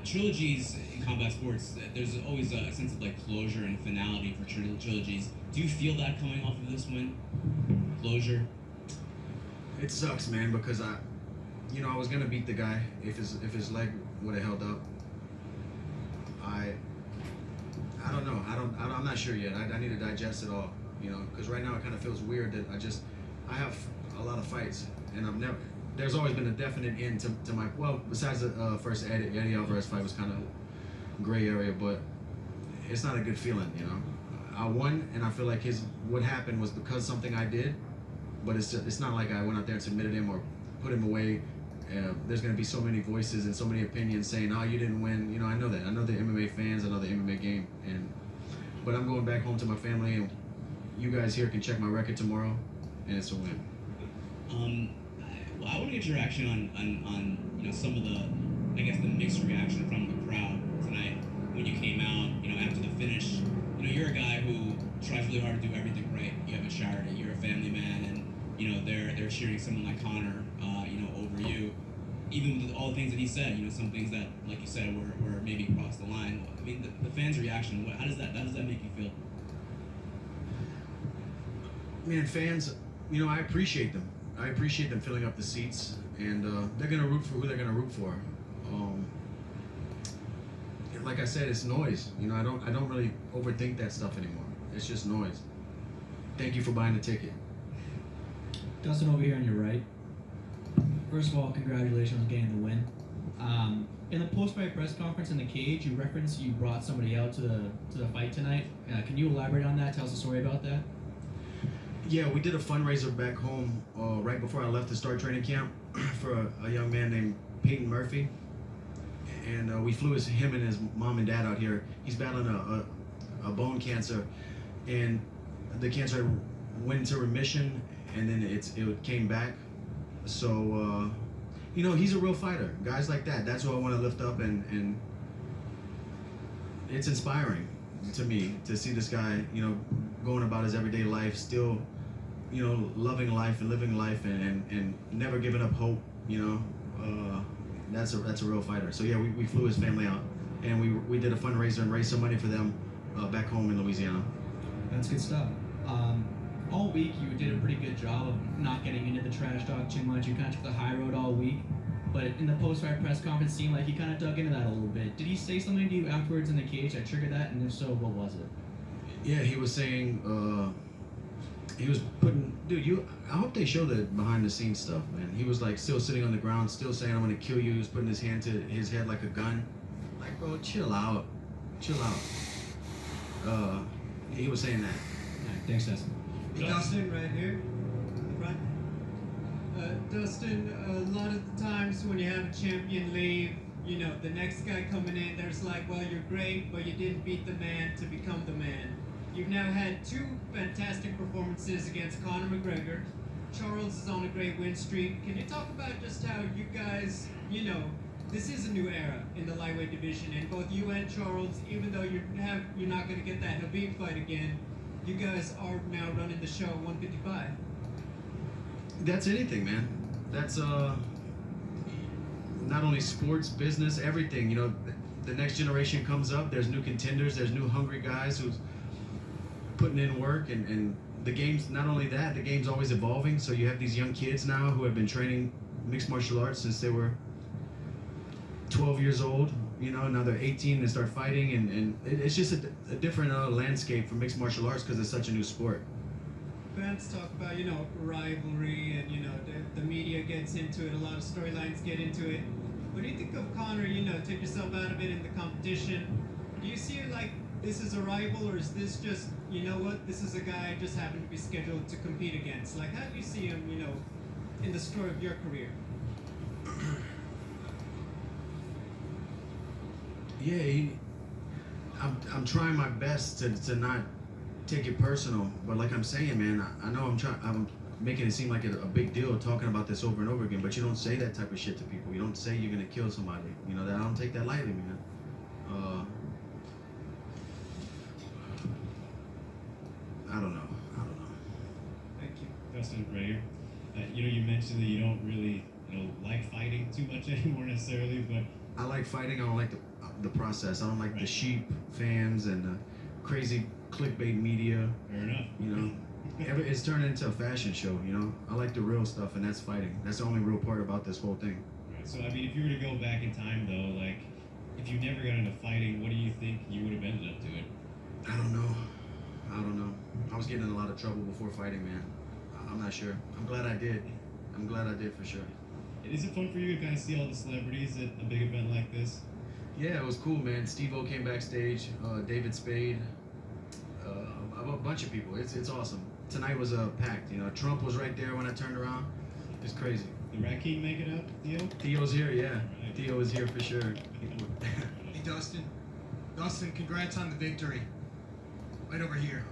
Speaker 3: Trilogies in combat sports, there's always a sense of like closure and finality for trilogies. Do you feel that coming off of this win? Closure?
Speaker 21: It sucks, man, because I was gonna beat the guy if his leg would have held up. I don't know. I'm not sure yet. I need to digest it all, because right now it kind of feels weird that I have a lot of fights, and there's always been a definite end to my, besides the first Eddie Alvarez fight was kind of gray area, but it's not a good feeling, I won, and I feel like what happened was because something I did, but it's not like I went out there and submitted him or put him away. There's going to be so many voices and so many opinions saying, "Oh, you didn't win." I know that. I know the MMA fans. I know the MMA game. But I'm going back home to my family, and you guys here can check my record tomorrow, and it's a win.
Speaker 3: Well, I want to get your reaction on some of the, I guess, the mixed reaction from the crowd tonight when you came out. After the finish, you're a guy who tries really hard to do everything right. You have a charity. You're a family man, and they're cheering someone like Conor, over you. Even with all the things that he said, some things that, like you said, were maybe across the line. I mean, the fans' reaction. How does that make you feel?
Speaker 21: Man, fans, I appreciate them. I appreciate them filling up the seats, and they're gonna root for who they're gonna root for. Like I said, it's noise. I don't really overthink that stuff anymore. It's just noise. Thank you for buying the ticket.
Speaker 22: Dustin, over here on your right. First of all, congratulations on getting the win. In the post-fight press conference in the cage, you referenced you brought somebody out to the fight tonight. Can you elaborate on that? Tell us a story about that.
Speaker 21: Yeah, we did a fundraiser back home right before I left to start training camp for a young man named Peyton Murphy. And we flew him and his mom and dad out here. He's battling a bone cancer, and the cancer went into remission, and then it came back. So, he's a real fighter. Guys like that, that's who I want to lift up, and it's inspiring to me to see this guy, going about his everyday life, still, loving life and living life and never giving up hope, That's a real fighter. So yeah, we flew his family out, and we did a fundraiser and raised some money for them back home in Louisiana.
Speaker 22: That's good stuff. All week you did a pretty good job of not getting into the trash talk too much. You kind of took the high road all week, but in the post-fight press conference, it seemed like you kind of dug into that a little bit. Did he say something to you afterwards in the cage that triggered that? And if so, what was it?
Speaker 21: Yeah, he was saying, he was putting, I hope they show the behind-the-scenes stuff, man. He was like still sitting on the ground, still saying, "I'm gonna kill you." He was putting his hand to his head like a gun. Like, bro, chill out. He was saying that.
Speaker 22: Right, thanks, Dustin.
Speaker 23: Dustin, right here, in the front. Dustin, a lot of the times when you have a champion leave, the next guy coming in, there's like, well, you're great, but you didn't beat the man to become the man. You've now had 2 fantastic performances against Conor McGregor. Charles is on a great win streak. Can you talk about just how you guys, this is a new era in the lightweight division, and both you and Charles, even though you're not going to get that Habib fight again, you guys are now running the show at 155.
Speaker 21: That's anything, man. That's not only sports, business, everything. The next generation comes up. There's new contenders. There's new hungry guys who's putting in work, and the game's not only that. The game's always evolving. So you have these young kids now who have been training mixed martial arts since they were 12 years old. Now they're 18 and start fighting, and it's just a different landscape for mixed martial arts because it's such a new sport.
Speaker 23: Fans talk about, rivalry, and, the media gets into it, a lot of storylines get into it. What do you think of Conor, take yourself out of it in the competition? Do you see it like this is a rival, or is this just, this is a guy I just happened to be scheduled to compete against? Like, how do you see him, in the story of your career?
Speaker 21: Yeah, I'm trying my best to not take it personal, but like I'm saying, man, I know I'm making it seem like a big deal talking about this over and over again, but you don't say that type of shit to people. You don't say you're gonna kill somebody. You know, that I don't take that lightly, man. I don't know.
Speaker 3: Thank you, Dustin, right here. You mentioned that you don't really, like fighting too much anymore necessarily, but
Speaker 21: I like fighting. I don't like the process. I don't like the sheep fans and the crazy clickbait media.
Speaker 3: Fair enough.
Speaker 21: You know, it's turned into a fashion show. You know, I like the real stuff, and that's fighting. That's the only real part about this whole thing.
Speaker 3: Right, so I mean, if you were to go back in time, though, like, if you never got into fighting, what do you think you would have ended up doing?
Speaker 21: I don't know. I was getting in a lot of trouble before fighting, man. I'm not sure. I'm glad I did. For sure.
Speaker 3: Is it fun for you to kind of see all the celebrities at a big event like this?
Speaker 21: Yeah, it was cool, man. Steve-O came backstage, David Spade, a bunch of people. It's awesome. Tonight was packed. Trump was right there when I turned around. It's crazy.
Speaker 3: Did Rat King make it up, Theo?
Speaker 21: Theo's here, yeah. Right. Theo is here for sure.
Speaker 6: Hey, Dustin. Dustin, congrats on the victory. Right over here.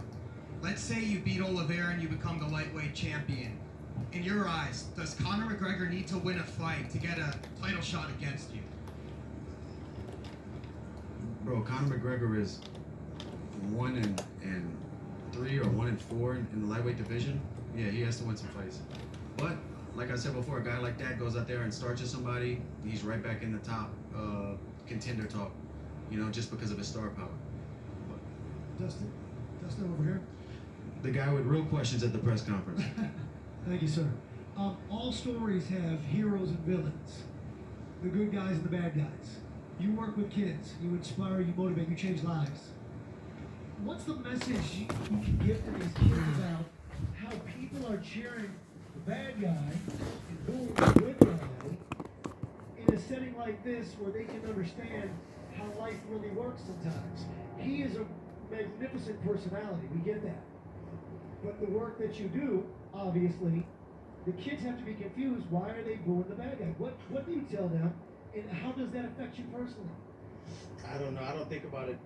Speaker 6: Let's say you beat Oliveira and you become the lightweight champion. In your eyes, does Conor McGregor need to win a fight to get a title shot against you?
Speaker 21: Bro, Conor McGregor is 1-3 or 1-4 in the lightweight division. Yeah, he has to win some fights. But like I said before, a guy like that goes out there and starches somebody, he's right back in the top contender talk. Just because of his star power.
Speaker 7: Dustin over here.
Speaker 21: The guy with real questions at the press conference.
Speaker 7: Thank you, sir. All stories have heroes and villains, the good guys and the bad guys. You work with kids, you inspire, you motivate, you change lives. What's the message you can give to these kids about how people are cheering the bad guy and booing the good guy in a setting like this where they can understand how life really works sometimes? He is a magnificent personality, we get that. But the work that you do, obviously, the kids have to be confused. Why are they booing the bad guy? What do you tell them, and how does that affect you personally?
Speaker 21: I don't know. I don't think about it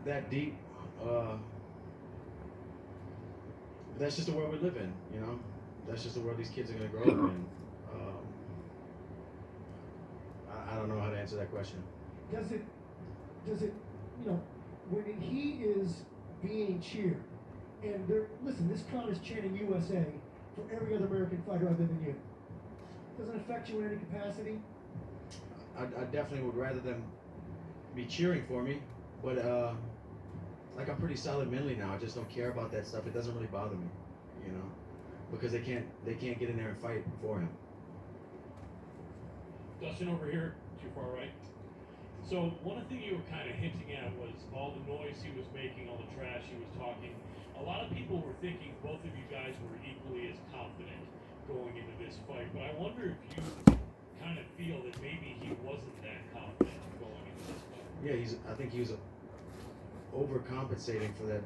Speaker 21: that deep. That's just the world we live in, That's just the world these kids are going to grow up in. I don't know how to answer that question.
Speaker 7: Does it, when he is being cheered, and listen, this crowd is chanting USA for every other American fighter other than you. Does it affect you in any capacity?
Speaker 21: I definitely would rather them be cheering for me, but like I'm pretty solid mentally now. I just don't care about that stuff. It doesn't really bother me, because they can't get in there and fight for him.
Speaker 9: Dustin over here, too far right. So one thing you were kind of hinting at was all the noise he was making, all the trash he was talking. A lot of people were thinking both of you guys were equally as confident going into this fight, but I wonder if you kind of feel that maybe he wasn't that confident going into this fight.
Speaker 21: Yeah, I think he was overcompensating for that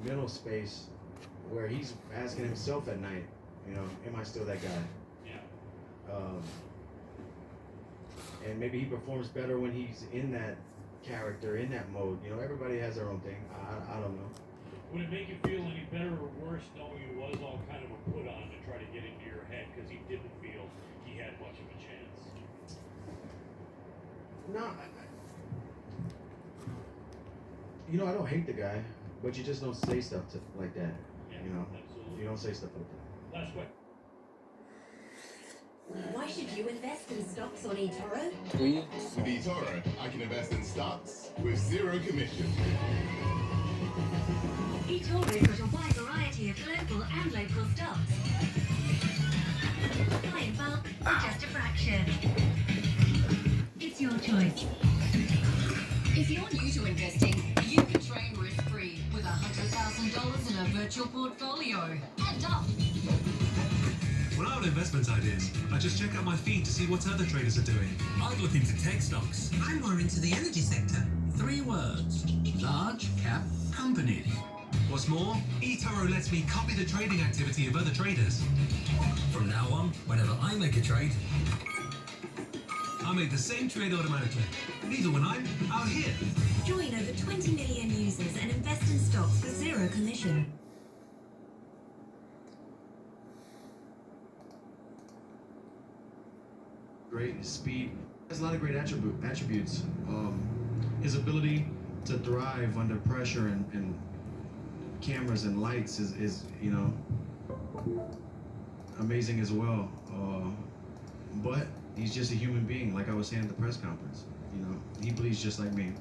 Speaker 21: mental space where he's asking himself at night, am I still that guy?
Speaker 9: Yeah.
Speaker 21: And maybe he performs better when he's in that character, in that mode. Everybody has their own thing. I don't know.
Speaker 9: Would it make you feel any better or worse knowing it was all kind of a put on to try to get into your head because he didn't feel he had much of a chance?
Speaker 21: No, I don't hate the guy, but you just don't say stuff like that.
Speaker 9: Yeah, absolutely.
Speaker 21: You don't say stuff like that.
Speaker 9: Last question.
Speaker 17: Why should you invest in stocks on eToro?
Speaker 18: With eToro, I can invest in stocks with zero commission.
Speaker 17: eToro's got a wide variety of global and local stocks. Buy in bulk or just a fraction. It's your choice.
Speaker 24: If you're new to investing, you can train risk-free with $100,000 in a virtual portfolio. And up.
Speaker 25: When I have investment ideas, I just check out my feed to see what other traders are doing. I'd look into tech stocks.
Speaker 26: I'm more into the energy sector.
Speaker 25: 3 words. Large cap companies. What's more, eToro lets me copy the trading activity of other traders.
Speaker 26: From now on, whenever I make a trade,
Speaker 25: I make the same trade automatically, even when I'm out here.
Speaker 17: Join over 20 million users and invest in stocks for zero competition.
Speaker 21: Great speed. Has a lot of great attributes. His ability to thrive under pressure and cameras and lights is you know, amazing as well. But he's just a human being, like I was saying at the press conference. You know, he bleeds just like me.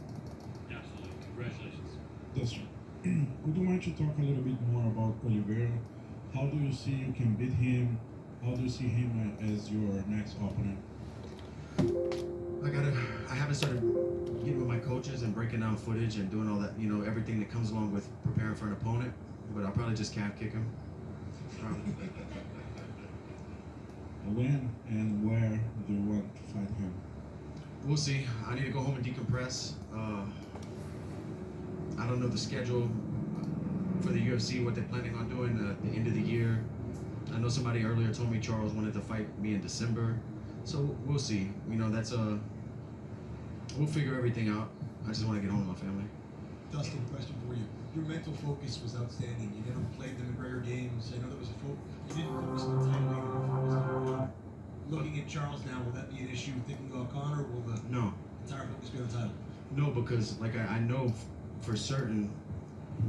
Speaker 9: Absolutely. Congratulations.
Speaker 1: Dustin, would you mind to talk a little bit more about Oliveira? How do you see you can beat him? How do you see him as your next opponent?
Speaker 21: I haven't started getting with my coaches and breaking down footage and doing all that, you know, everything that comes along with preparing for an opponent. But I'll probably just calf kick him.
Speaker 1: When and where do you want to fight him?
Speaker 21: We'll see. I need to go home and decompress. I don't know the schedule for the UFC, what they're planning on doing at the end of the year. I know somebody earlier told me Charles wanted to fight me in December. So we'll see. You know, we'll figure everything out. I just want to get home with my family.
Speaker 4: Dustin, question for you. Your mental focus was outstanding. You never played the McGregor games. I know there was you didn't focus on the title. Looking at Charles now, will that be an issue thinking about Conor, or will the entire focus be on the title?
Speaker 21: No, because like I know for certain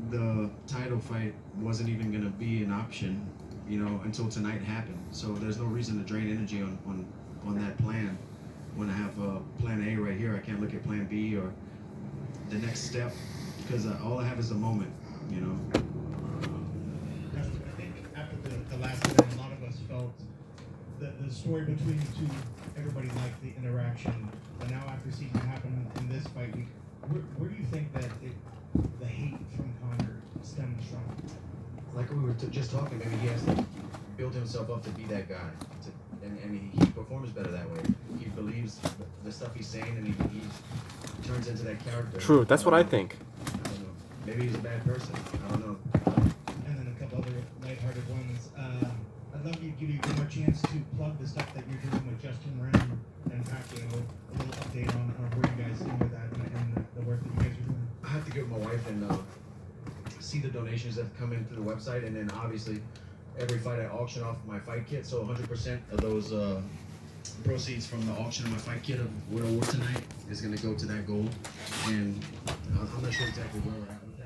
Speaker 21: the title fight wasn't even going to be an option, you know, until tonight happened. So there's no reason to drain energy on that plan when I have plan A right here. I can't look at plan B or the next step because all I have is the moment, you know.
Speaker 11: Dustin, I think after the last event, a lot of us felt the story between the two, everybody liked the interaction, but now after seeing what happened in this fight week, where do you think that the hate from Conor stems from?
Speaker 21: Like we were just talking, maybe he has to build himself up to be that guy, and he performs better that way. He believes the stuff he's saying, and he turns into that character.
Speaker 5: True, that's what I think.
Speaker 21: I don't know. Maybe he's a bad person. I don't know.
Speaker 11: And then a couple other lighthearted ones. I'd love to give you one more chance to plug the stuff that you're doing with Justin Ren and Pacquiao, a little update on where you guys stand with that and the work that you guys are doing.
Speaker 21: I have to give my wife and see the donations that come in through the website, and then obviously every fight I auction off my fight kit, so 100% of those proceeds from the auction of my fight kit of what I wore tonight is going to go to that goal, and I'm not sure exactly where we're at with that.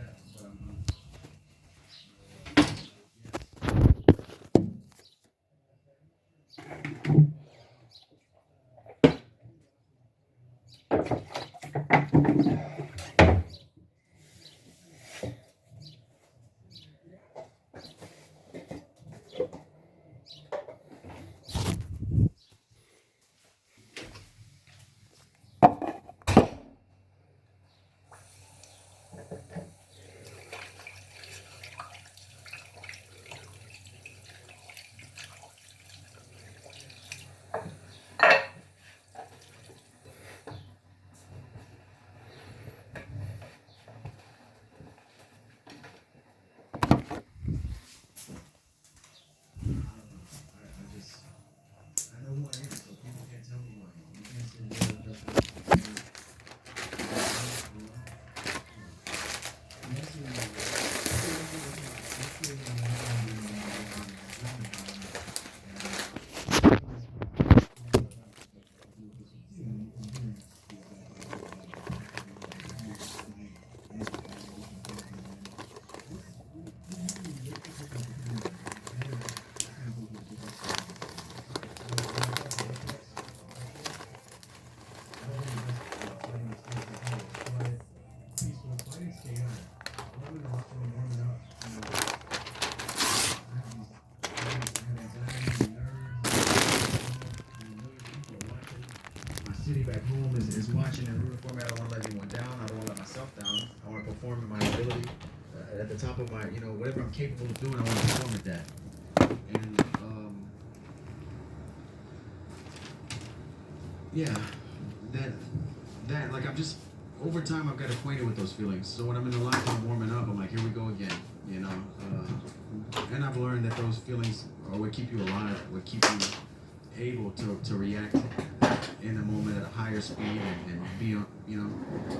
Speaker 21: City back home is watching and rooting for me. I don't want to let anyone down. I don't want to let myself down. I want to perform in my ability at the top of my, you know, whatever I'm capable of doing. I want to perform at that. And yeah, that like I'm just over time I've got acquainted with those feelings. So when I'm in the locker room warming up, I'm like, here we go again, you know. And I've learned that those feelings are what keep you alive, what keep you able to react in a moment at a higher speed and be on, you know,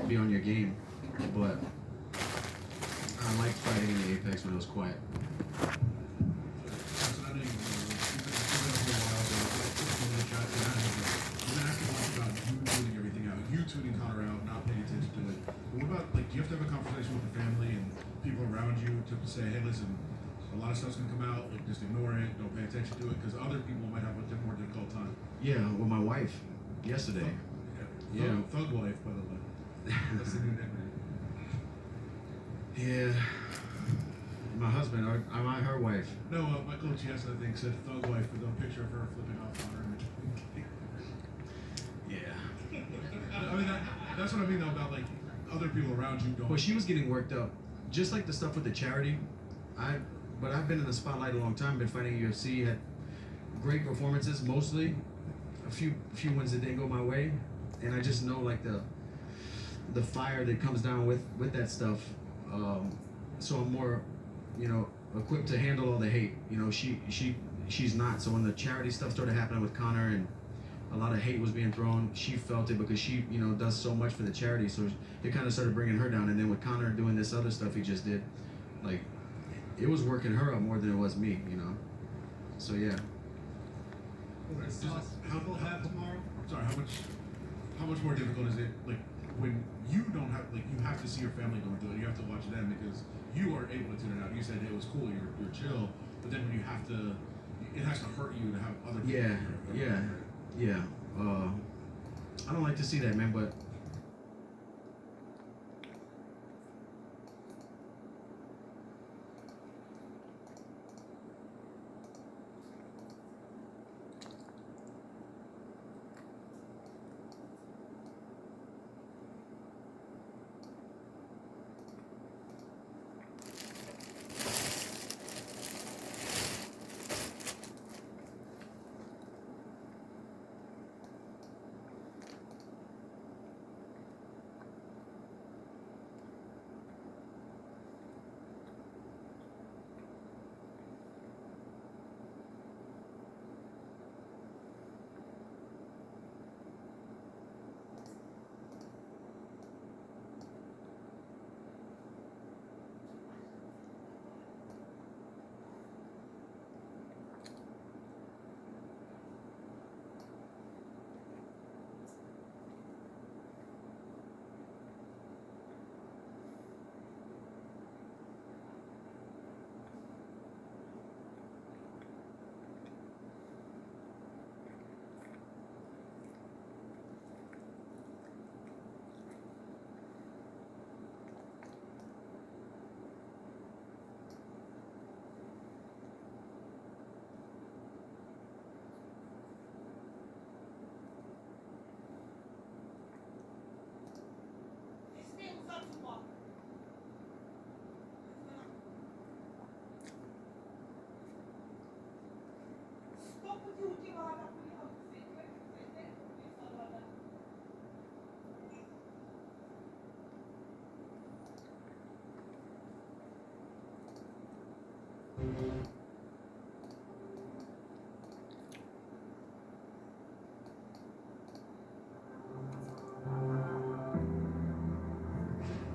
Speaker 21: be on your game. But I like fighting in the apex when it was quiet.
Speaker 4: So I know you've been for a while, but the chat, we've been asking a lot about you tuning everything out, you tuning Connor out, not paying attention to it. But what about, like, do you have to have a conversation with the family and people around you to say, hey, listen, a lot of stuff's gonna come out, like, just ignore it, don't pay attention to it, because other people might have a more difficult time.
Speaker 21: Yeah, with my wife yesterday. Yeah.
Speaker 4: Thug wife, by the way. That's the new nickname.
Speaker 21: Yeah. My husband, or am I her wife?
Speaker 4: No, my coach yesterday, I think, said thug wife with a picture of her flipping off on her image.
Speaker 21: Yeah.
Speaker 4: I mean, that's what I mean, though, about, like, other people around you don't.
Speaker 21: Well, she was getting worked up. Just like the stuff with the charity, but I've been in the spotlight a long time, been fighting UFC, had great performances, mostly. A few wins that didn't go my way. And I just know, like, the fire that comes down with that stuff. So I'm more, equipped to handle all the hate. She's not. So when the charity stuff started happening with Connor and a lot of hate was being thrown, she felt it because she, does so much for the charity. So it kind of started bringing her down. And then with Connor doing this other stuff he just did, like, it was working her up more than it was me, So yeah.
Speaker 4: Sorry, how much more difficult is it, like, when you don't have, like, you have to see your family going through it, you have to watch them because you are able to tune it out. You said it was cool, you're chill, but then when you have to, it has to hurt you to have other people.
Speaker 21: Yeah. I don't like to see that, man, but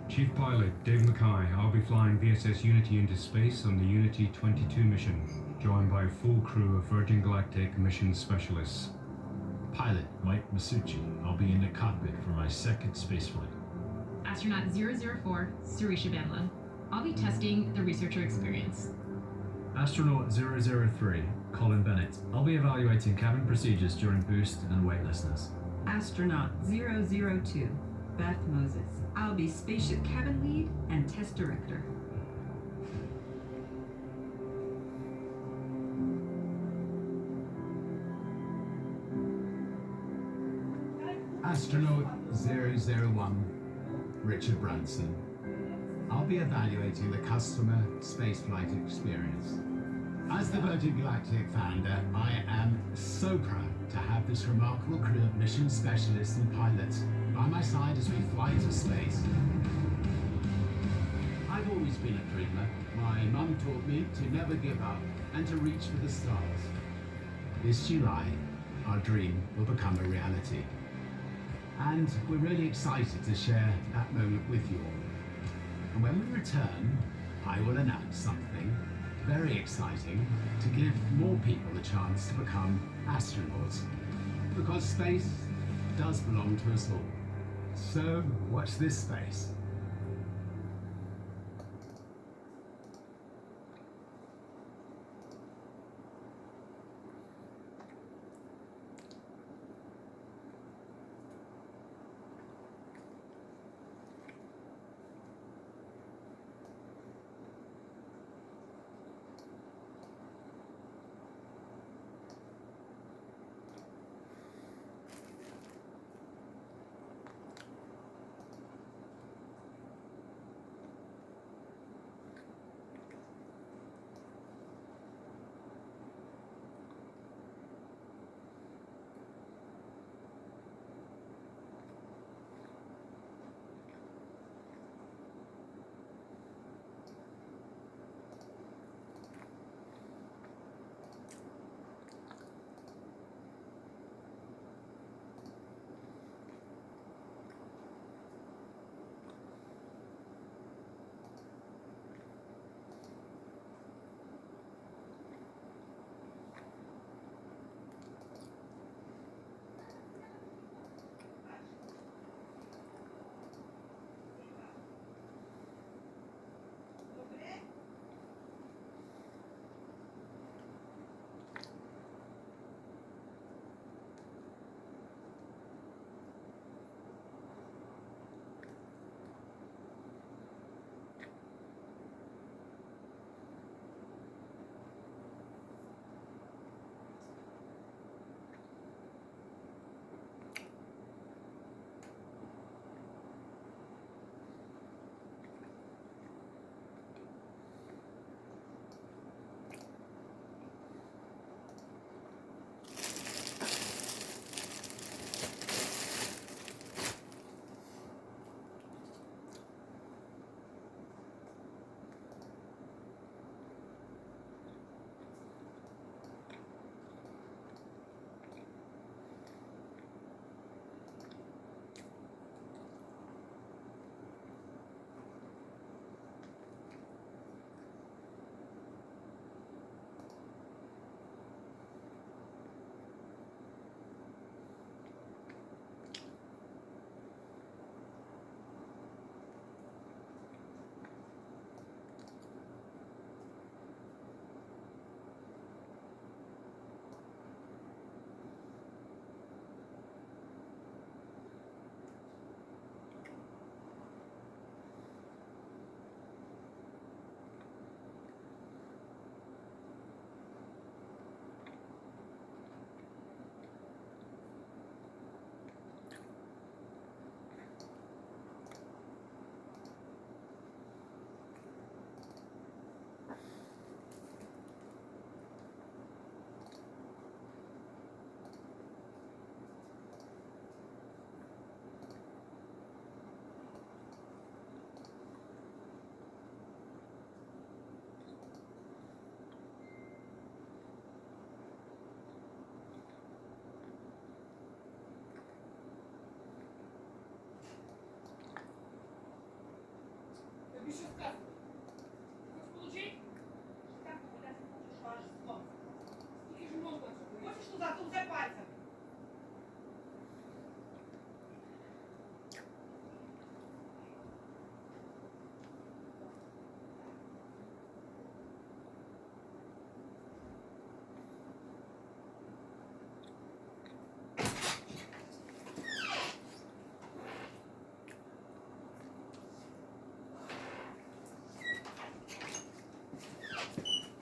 Speaker 8: Chief Pilot Dave Mackay, I'll be flying VSS Unity into space on the Unity 22 mission, joined by a full crew of Virgin Galactic mission specialists.
Speaker 12: Pilot Mike Masucci, I'll be in the cockpit for my second spaceflight.
Speaker 13: Astronaut 004, Surisha Bamla. I'll be testing the researcher experience.
Speaker 12: Astronaut 003, Colin Bennett. I'll be evaluating cabin procedures during boost and weightlessness.
Speaker 14: Astronaut 002, Beth Moses. I'll be spaceship cabin lead and test director.
Speaker 12: Astronaut 001, Richard Branson. I'll be evaluating the customer spaceflight experience. As the Virgin Galactic founder, I am so proud to have this remarkable crew of mission specialists and pilots by my side as we fly to space. I've always been a dreamer. My mum taught me to never give up and to reach for the stars. This July, our dream will become a reality. And we're really excited to share that moment with you all. And when we return, I will announce something very exciting to give more people a chance to become astronauts. Because space does belong to us all. So watch this space.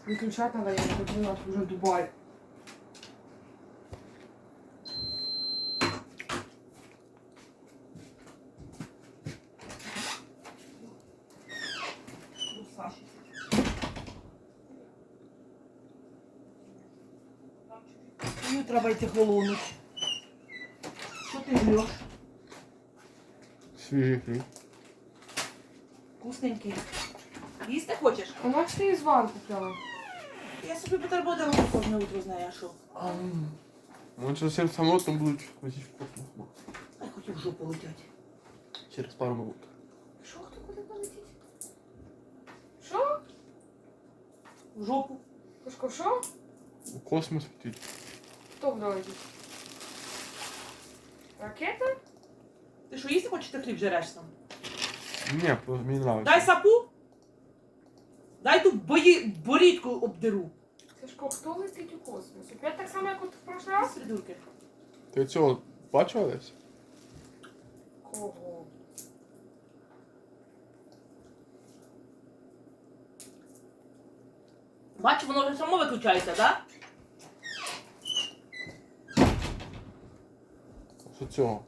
Speaker 2: Выключать надо, я не хочу, у нас уже Дубай. Мені треба йти холонуть. Що ти греш?
Speaker 5: Свіжий хліб.
Speaker 2: Вкусненький. Їсти хочеш?
Speaker 10: А як ти із ванку взяла?
Speaker 2: Я собі бутерброди роблю кожне утро, знаю, а що.
Speaker 5: Вони зовсім самотно будуть летіти в космос.
Speaker 2: А я хотів в жопу летять.
Speaker 5: Через пару минут.
Speaker 2: Що, хто куди полетить?
Speaker 10: Що? В жопу. Кошко, що?
Speaker 5: У космос летить.
Speaker 10: Хто буде летіти? Ракета?
Speaker 2: Ти що, їсти хочеш, ти хліб жереш сам?
Speaker 5: Ні, просто мені нравиться.
Speaker 2: Дай сапу. Дай ту борідку обдеру.
Speaker 10: Сашко, хто летить у космос? Опять так само, як от в прошлий раз?
Speaker 2: Придурки.
Speaker 5: Ти цього бачила десь?
Speaker 10: Кого?
Speaker 2: Бачиш, воно вже само виключається, так?
Speaker 5: Що цього?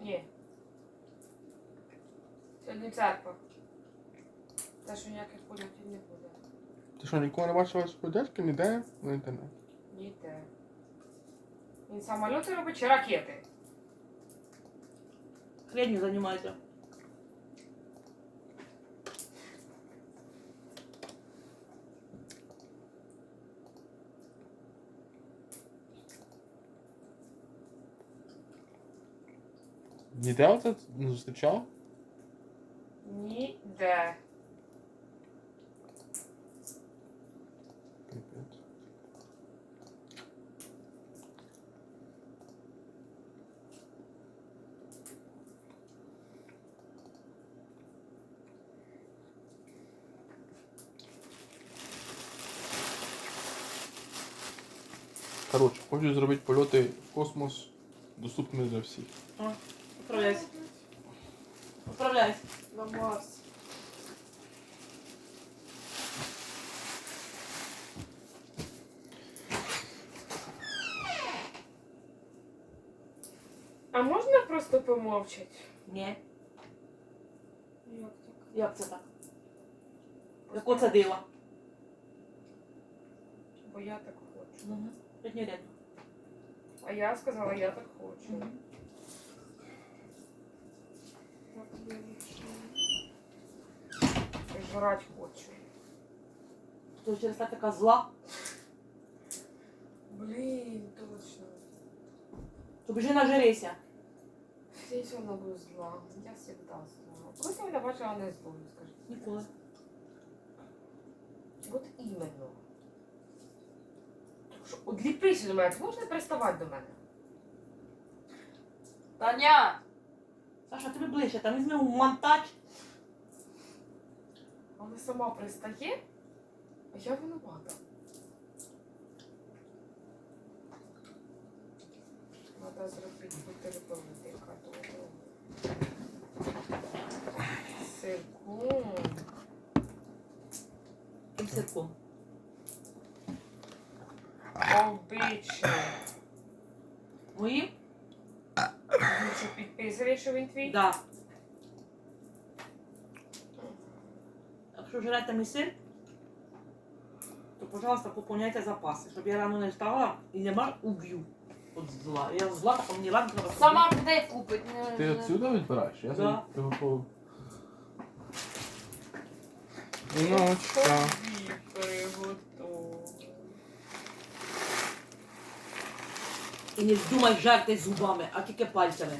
Speaker 10: Ні. Сьогодні церква. Та що ніяких польотів не буде.
Speaker 5: Ти що, ніколи не бачила свого дядька ніде на інтернеті?
Speaker 10: Ніде. Він самоліти робить чи ракети?
Speaker 2: Хренью займається.
Speaker 5: Ніде оце не зустрічав?
Speaker 10: Ніде.
Speaker 5: Пипець. Коротше, хочу зробити польоти в космос доступними для всіх.
Speaker 2: О, управляйся. Управляйся.
Speaker 10: На Марс. А можна просто помовчати?
Speaker 2: Ні.
Speaker 10: Як так?
Speaker 2: Як це так? Як оце диво.
Speaker 10: Бо я так хочу.
Speaker 2: Угу. Рядні рядні.
Speaker 10: А я сказала, я так хочу.
Speaker 2: Угу.
Speaker 10: Так я лучше. Я жрать хочу.
Speaker 2: Ти через те така зла.
Speaker 10: Блін, точно.
Speaker 2: То біжи нажирися.
Speaker 10: Я все одно буду зла. Я всегда зла. Коли ти мене бачила не злою, скажіть?
Speaker 2: Ніколи.
Speaker 10: От іменно. Так що, от ліпися до мене, ти можеш не приставати до мене?
Speaker 2: Таня! Саша, тобі ближче, там візьми монтаж.
Speaker 10: Вона сама пристає, а я винувата. Треба зробити бутербродика додому. Секунд.
Speaker 2: Тим сирком.
Speaker 10: Обично.
Speaker 2: Мої?
Speaker 10: Він що підписаний, що він твій?
Speaker 2: Да. Якщо жрете мій сир, то, пожалуйста, поповняйте запаси, щоб я рано не вставала і нема уб'ю. От зла. Я зла, так мені рано треба.
Speaker 10: Сама піде купить.
Speaker 5: Ти отсюда відбираєш? Я
Speaker 2: Да.
Speaker 5: приготував. Ночка.
Speaker 2: І не вздумай жерти зубами, а тільки пальцями.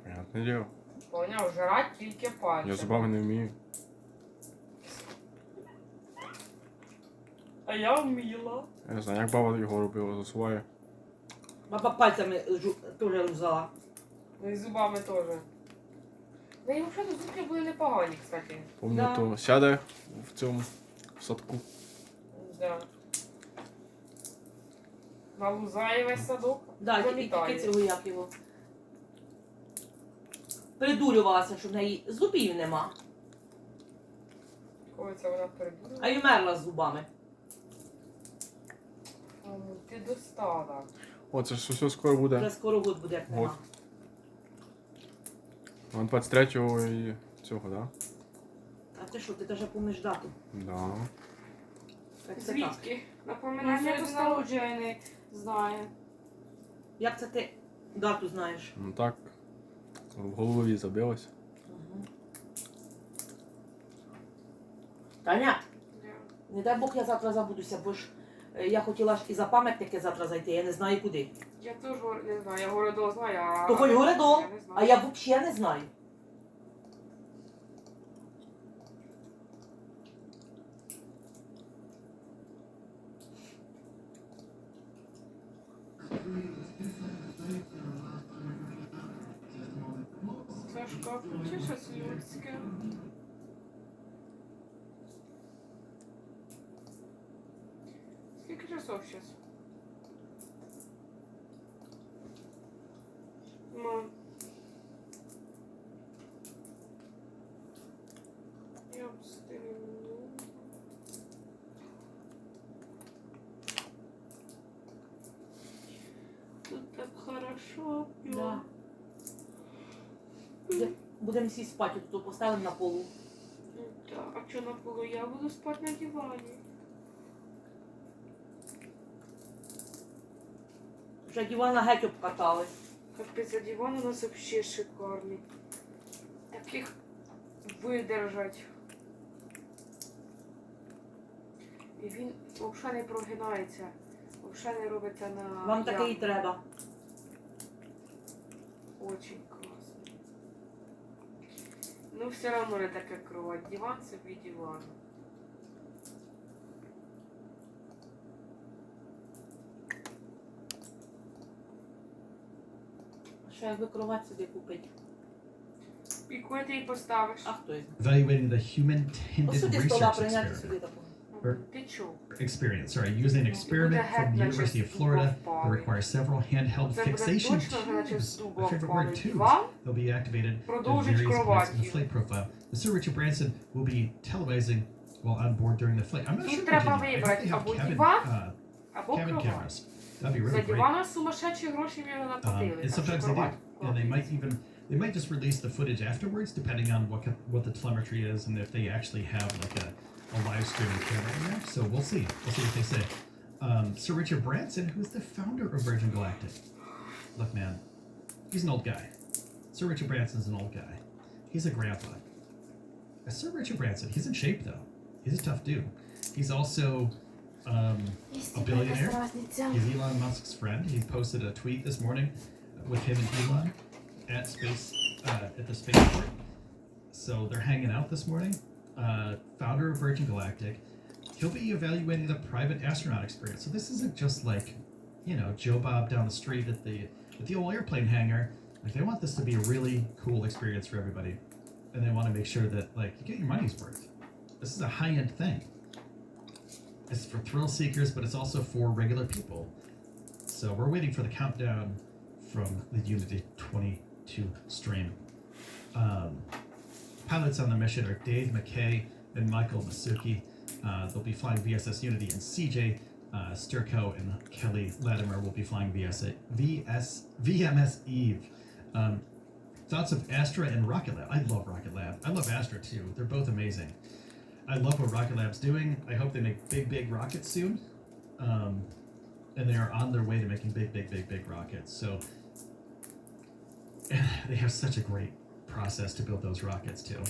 Speaker 5: Понятне діло.
Speaker 10: Поняв, жрать тільки пальцем.
Speaker 5: Я зубами не вмію.
Speaker 10: А я вміла.
Speaker 5: Я не знаю, як баба його робила, засуває.
Speaker 2: Баба пальцями теж взяла.
Speaker 10: Ну і зубами теж. Ну і взагалі зубки були непогані, кстати.
Speaker 5: Помню, то сяде в цьому в садку.
Speaker 10: Да. Налузає весь садок.
Speaker 2: Да, тільки цього як його. Придурювалася, що в неї зубів нема.
Speaker 10: Коли це вона придурила?
Speaker 2: А й вмерла з зубами.
Speaker 10: Ти достала.
Speaker 5: О, це ж все скоро буде.
Speaker 2: Вже скоро год буде, як нема.
Speaker 5: Год. 23-го і цього, да?
Speaker 2: А ти що, ти теж помниш дату?
Speaker 5: Да.
Speaker 2: Так, це так.
Speaker 10: Звідки? Напоминання до народження не знаю.
Speaker 2: Як це ти дату знаєш?
Speaker 5: Ну так. В голові забилось.
Speaker 2: Таня, не дай Бог я завтра забудуся, бо ж я хотіла ж і за пам'ятники завтра зайти, я не знаю куди.
Speaker 10: Я теж не знаю, я городок знаю, а...
Speaker 2: То хоч городом,
Speaker 10: Я не знаю.
Speaker 2: а я взагалі не знаю.
Speaker 10: Сашка, включи щось людське. Скільки часов зараз? Мам. Я встигну. Тут так хорошо.
Speaker 2: Да. Будемо всі спати, тут поставимо на полу.
Speaker 10: Так, а що на полу? Я буду спати на дивані.
Speaker 2: Вже дивана геть обкатали.
Speaker 10: Капець, а диван у нас взагалі шикарний. Таких видержать. І він взагалі не прогинається. Взагалі не робиться на...
Speaker 2: Вам таке і треба.
Speaker 10: Очень класно. Ну, все одно не таке кровать. Диван собі диван.
Speaker 2: Ще якби кровать собі купити.
Speaker 10: І коли ти її поставиш?
Speaker 2: А хто із?
Speaker 25: Evaluating the human-tended
Speaker 2: Ось сюди стола
Speaker 25: research
Speaker 2: прийняти
Speaker 25: experiment.
Speaker 2: сюди таку.
Speaker 10: Ти чув?
Speaker 25: Experience, sorry, using an experiment from the University of Florida that requires several handheld fixation tubes. My favorite word, tubes. They'll be activated at various points in the flight profile. The Sir Richard Branson will be televising while on board during the flight. I'm not sure
Speaker 10: Тут
Speaker 25: what
Speaker 10: треба
Speaker 25: they do. I hope
Speaker 10: вибрати
Speaker 25: they have
Speaker 10: або
Speaker 25: cabin,
Speaker 10: диван, або
Speaker 25: cabin
Speaker 10: кровать.
Speaker 25: cameras. That'd be
Speaker 10: За
Speaker 25: really great.
Speaker 10: дивана сумасшедші гроші мені наплатили.
Speaker 25: And sometimes they do, and they might just release the footage afterwards, depending on what the telemetry is, and if they actually have like a live streaming camera in there. So we'll see what they say. Sir Richard Branson, who's the founder of Virgin Galactic. Look, man, he's an old guy. Sir Richard Branson's an old guy. He's a grandpa. Sir Richard Branson, he's in shape though. He's a tough dude. He's also a billionaire. He's Elon Musk's friend. He posted a tweet this morning with him and Elon at the spaceport. So they're hanging out this morning. Founder of Virgin Galactic. He'll be evaluating the private astronaut experience. So this isn't just like, you know, Joe Bob down the street at the old airplane hangar. Like they want this to be a really cool experience for everybody, and they want to make sure that like you get your money's worth. This is a high-end thing. It's for thrill seekers, but it's also for regular people. So we're waiting for the countdown from the Unity 22 stream. Pilots on the mission are Dave McKay and Michael Masuki. They'll be flying VSS Unity, and CJ Sturko and Kelly Latimer will be flying VMS Eve. Thoughts of Astra and Rocket Lab. I love Rocket Lab. I love Astra too. They're both amazing. I love what Rocket Lab's doing. I hope they make big rockets soon. And they are on their way to making big rockets. So they have such a great process to build those rockets too.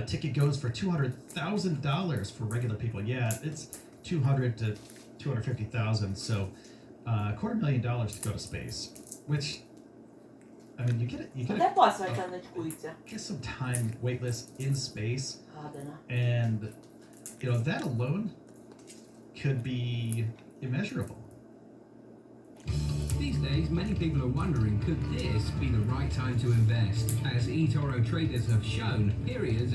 Speaker 25: Ticket goes for $200,000 for regular people. Yeah, it's 200 to 250,000. So $250,000 to go to space, which I mean, you get it. You get
Speaker 2: Де пасується ночкується?
Speaker 25: get some time weightless in space,
Speaker 2: Гадина.
Speaker 25: and you know that alone could be immeasurable.
Speaker 26: These days, many people are wondering, could this be the right time to invest? As eToro traders have shown, periods...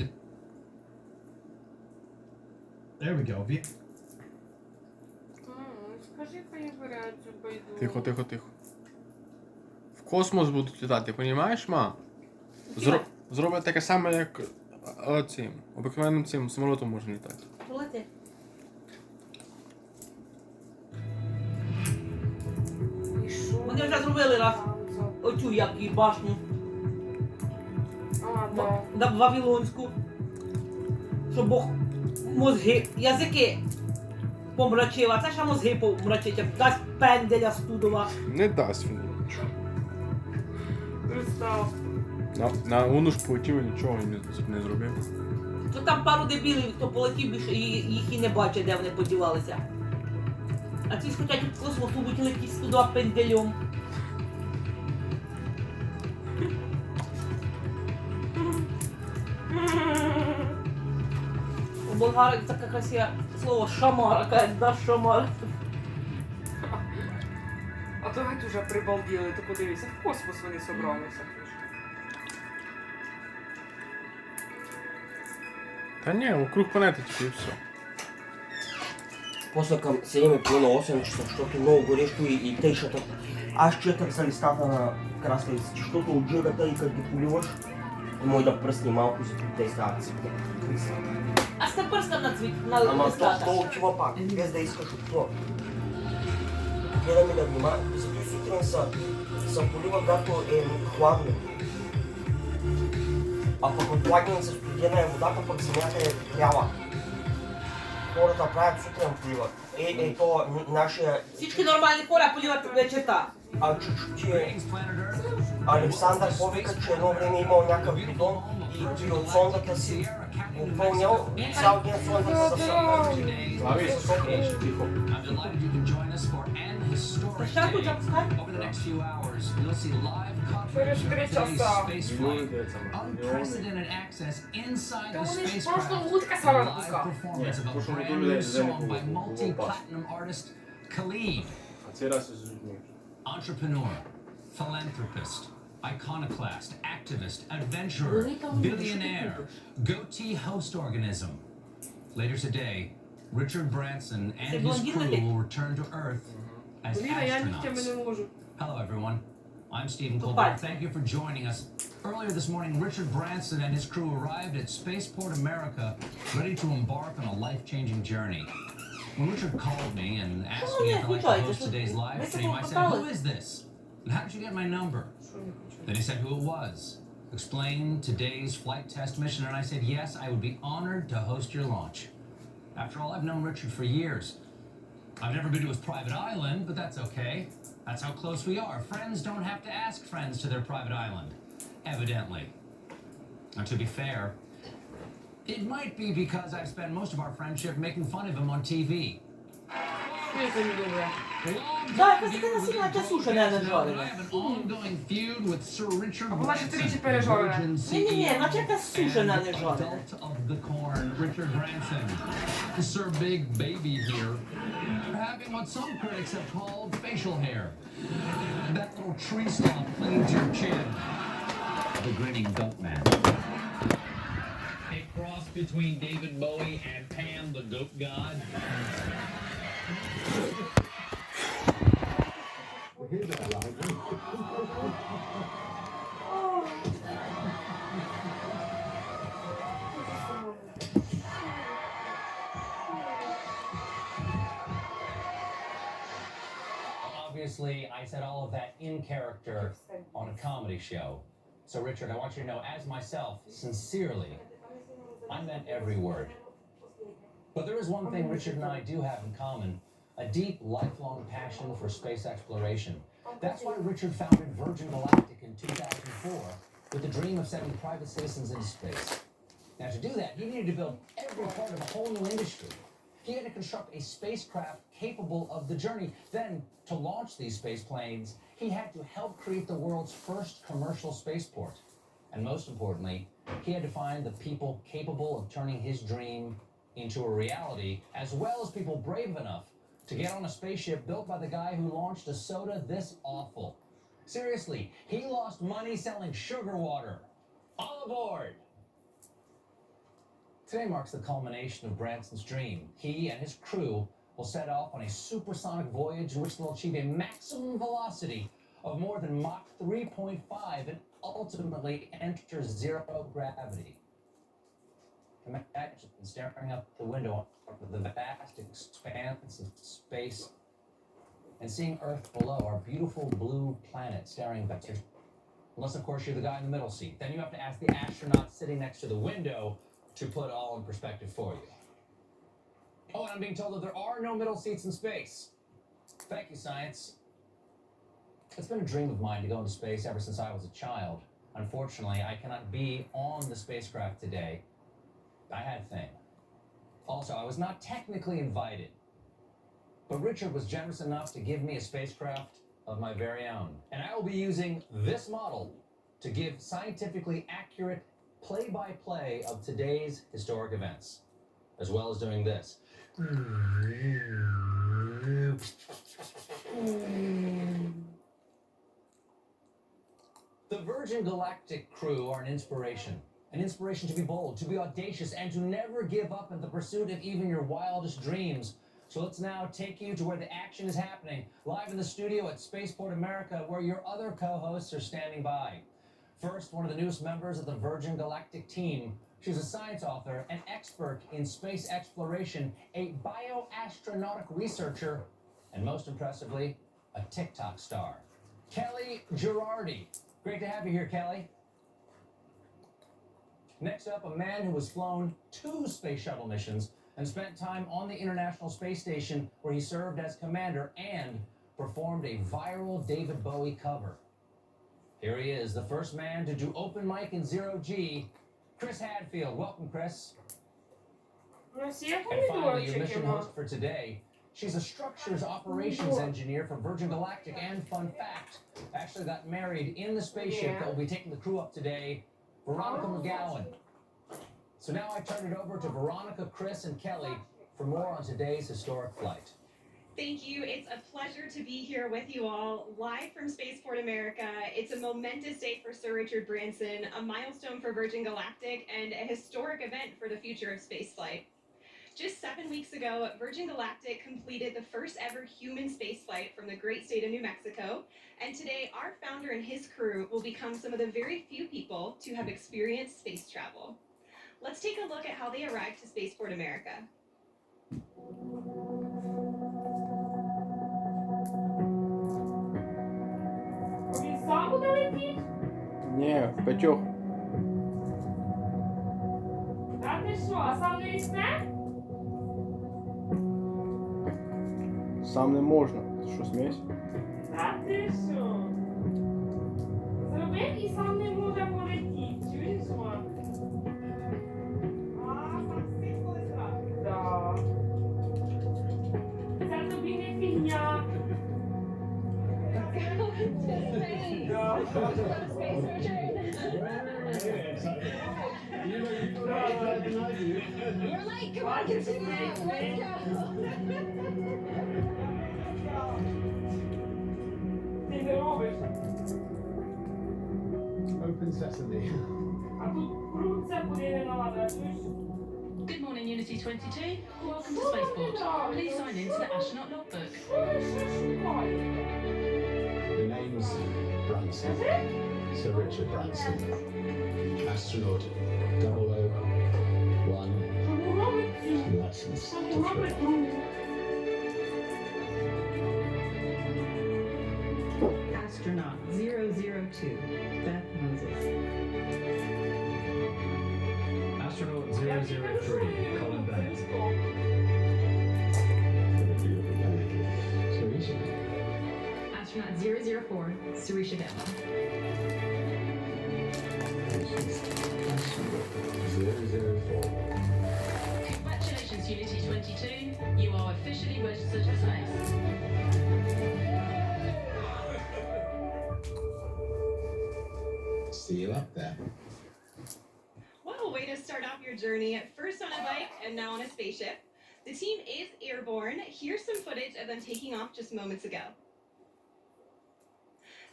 Speaker 25: There we go.
Speaker 10: Скажи, хай бере цю байду.
Speaker 5: Тихо. В космос будуть літати, понімаєш, ма? Зроблять таке саме, як цим. Обикновенним цим самолотом можна літати.
Speaker 2: Полети. Вони вже зробили раз оцю як і башню. На Вавилонську. Щоб Бог мозги, язики помрачив, а це ще мозги помрачить, як дасть пенделя студова.
Speaker 5: Не дасть він нічого.
Speaker 10: Представ.
Speaker 5: На Уну ж полетів і нічого не зробив.
Speaker 2: То там пару дебілів, хто полетів, більше їх і не бачить, де вони подівалися. А ці ж хочуть від космосу будуть летіти студова пенделем. У болгарок таке красиве слово шамара, каже, да шамара.
Speaker 10: то геть уже прибалділи, ти подивися, в космос вони собралися.
Speaker 5: Та ні, вокруг планети тільки і все.
Speaker 15: После към 7:30-8 часа, защото много горещо и тъйшата. Аз четах за листата на краставиците, защото от джирата и като ги поливаш, може да пръсне малко, за те стават цветя.
Speaker 2: Аз те пръскам на
Speaker 15: Ама
Speaker 2: листата.
Speaker 15: то отива пак, без да искаш от това. Гледаме да внимавам, зато и сутрин са полива, когато е хладно. А пък от плагница студена е водата, пък земята е пряла. Хората правят сутрин поливат. То нашия...
Speaker 2: Всички нормални хора поливат вечерта.
Speaker 15: А чучу е... Александър повика, че едно време имал някакъв бидон и от сондата си го пълнял, цял ден сондата с
Speaker 5: Слави,
Speaker 15: сопнеше тихо.
Speaker 2: Шако да пускай?
Speaker 12: Unprecedented access inside the spacecraft.
Speaker 10: Просто лутка сама
Speaker 12: Live
Speaker 10: пуска.
Speaker 12: performance of a brand new song by multi-platinum artist Khalid. Entrepreneur, philanthropist, iconoclast, activist, adventurer, billionaire, goatee host organism. Later today, Richard Branson and his crew will return to Earth as astronauts. Hello, everyone. I'm Stephen Colbert. Thank you for joining us. Earlier this morning, Richard Branson and his crew arrived at Spaceport America, ready to embark on a life-changing journey. When Richard called me and asked me if I'd like to host today's live stream, I said, "Who is this? And how did you get my number?" Then he said who it was, explained today's flight test mission, and I said, yes, I would be honored to host your launch. After all, I've known Richard for years. I've never been to his private island, but that's okay. That's how close we are. Friends don't have to ask friends to their private island, evidently. And to be fair, it might be because I've spent most of our friendship making fun of him on TV.
Speaker 2: Да, якось сильно ця суша не нажарена.
Speaker 10: Або наче тричі пережарена.
Speaker 2: Ні, наче якась суша не нажарена.
Speaker 12: Richard Branson, Sir Big Baby here, having what some critics have called facial hair. That little tree stump clinging to your chin. The grinning goat man. A cross between David Bowie and Pan, the goat god. Obviously, I said all of that in character on a comedy show. So, Richard, I want you to know, as myself, sincerely, I meant every word. But there is one thing Richard and I do have in common, a deep, lifelong passion for space exploration. That's why Richard founded Virgin Galactic in 2004 with the dream of sending private citizens into space. Now, to do that, he needed to build every part of a whole new industry. He had to construct a spacecraft capable of the journey. Then, to launch these space planes, he had to help create the world's first commercial spaceport. And most importantly, he had to find the people capable of turning his dream into a reality, as well as people brave enough to get on a spaceship built by the guy who launched a soda this awful. Seriously, he lost money selling sugar water. All aboard! Today marks the culmination of Branson's dream. He and his crew will set off on a supersonic voyage in which they'll achieve a maximum velocity of more than Mach 3.5 and ultimately enter zero gravity. Imagine staring out the window of the vast expanse of space and seeing Earth below, our beautiful blue planet staring back here. Unless, of course, you're the guy in the middle seat. Then you have to ask the astronaut sitting next to the window to put it all in perspective for you. Oh, and I'm being told that there are no middle seats in space. Thank you, science. It's been a dream of mine to go into space ever since I was a child. Unfortunately, I cannot be on the spacecraft today. I had a thing. Also, I was not technically invited. But Richard was generous enough to give me a spacecraft of my very own. And I will be using this model to give scientifically accurate play-by-play of today's historic events, as well as doing this.
Speaker 3: The Virgin Galactic crew are an inspiration. An inspiration to be bold, to be audacious, and to never give up in the pursuit of even your wildest dreams. So let's now take you to where the action is happening, live in the studio at Spaceport America, where your other co-hosts are standing by. First, one of the newest members of the Virgin Galactic team. She's a science author, an expert in space exploration, a bioastronautic researcher, and most impressively, a TikTok star. Kelly Girardi. Great to have you here, Kelly. Next up, a man who has flown 2 space shuttle missions and spent time on the International Space Station, where he served as commander and performed a viral David Bowie cover. Here he is, the first man to do open mic in 0G, Chris Hadfield. Welcome, Chris. And finally, your mission host for today. She's a structures operations engineer for Virgin Galactic, and fun fact, actually got married in the spaceship that will be taking the crew up today, Veronica McGowan. So now I turn it over to Veronica, Chris, and Kelly for more on today's historic flight.
Speaker 16: Thank you. It's a pleasure to be here with you all, live from Spaceport America. It's a momentous day for Sir Richard Branson, a milestone for Virgin Galactic, and a historic event for the future of spaceflight. Just 7 weeks ago, Virgin Galactic completed the first ever human spaceflight from the great state of New Mexico, and today our founder and his crew will become some of the very few people to have experienced space travel. Let's take a look at how they arrived to Spaceport America.
Speaker 10: Сам буде летіти?
Speaker 5: Ні, в 5.
Speaker 10: А ти що, а сам не візьме?
Speaker 5: Сам не можна. Ти що, смієш?
Speaker 10: А ти що? Зробив і сам не може полетіти. Чуєш, Марк? А, сам стих колись раз. Да. Це тобі не фігня.
Speaker 24: You're late. Come on, continue. Let's go.
Speaker 10: Ти не робиш.
Speaker 12: Open sesame.
Speaker 10: А тут крутиться куди не надо, чуєш?
Speaker 24: Good morning, Unity 22. Welcome to Spaceport. Please sign in to the astronaut logbook.
Speaker 12: The name's Branson. Sir Richard Branson. Astronaut 001. License to fly.
Speaker 14: Astronaut 002, Beth Moses.
Speaker 8: Astronaut 003, Colin Bennett.
Speaker 13: Astronaut 004, Sarisha Demo.
Speaker 12: 004.
Speaker 24: Congratulations, Unity 22. You are officially registered for space.
Speaker 12: See you up there.
Speaker 16: What a way to start off your journey, first on a bike and now on a spaceship. The team is airborne. Here's some footage of them taking off just moments ago.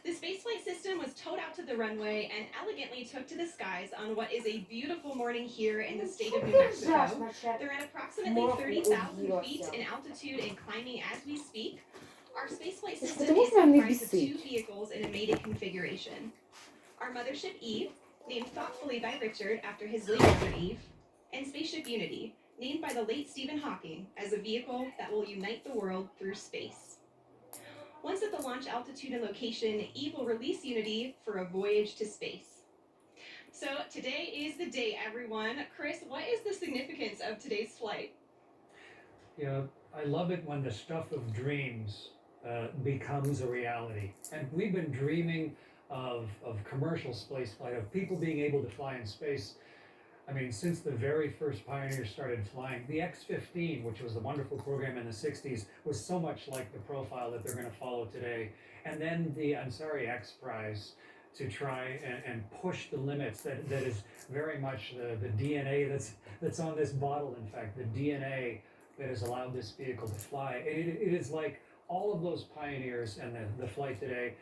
Speaker 16: The spaceflight system was towed out to the runway and elegantly took to the skies on what is a beautiful morning here in the state of New Mexico. They're at approximately 30,000 feet in altitude and climbing as we speak. Our spaceflight system is comprised of 2 vehicles in a mated configuration. Our mothership Eve, named thoughtfully by Richard after his late mother Eve, and Spaceship Unity, named by the late Stephen Hawking as a vehicle that will unite the world through space. Once at the launch altitude and location, Eve will release Unity for a voyage to space. So today is the day, everyone. Chris, what is the significance of today's flight?
Speaker 19: Yeah, I love it when the stuff of dreams becomes a reality. And we've been dreaming of commercial spaceflight, of people being able to fly in space. I mean, since the very first pioneers started flying, the X-15, which was a wonderful program in the 60s, was so much like the profile that they're going to follow today. And then the Ansari X Prize to try and push the limits. That is very much the DNA that's on this bottle, in fact, the DNA that has allowed this vehicle to fly. It is like all of those pioneers and the flight today.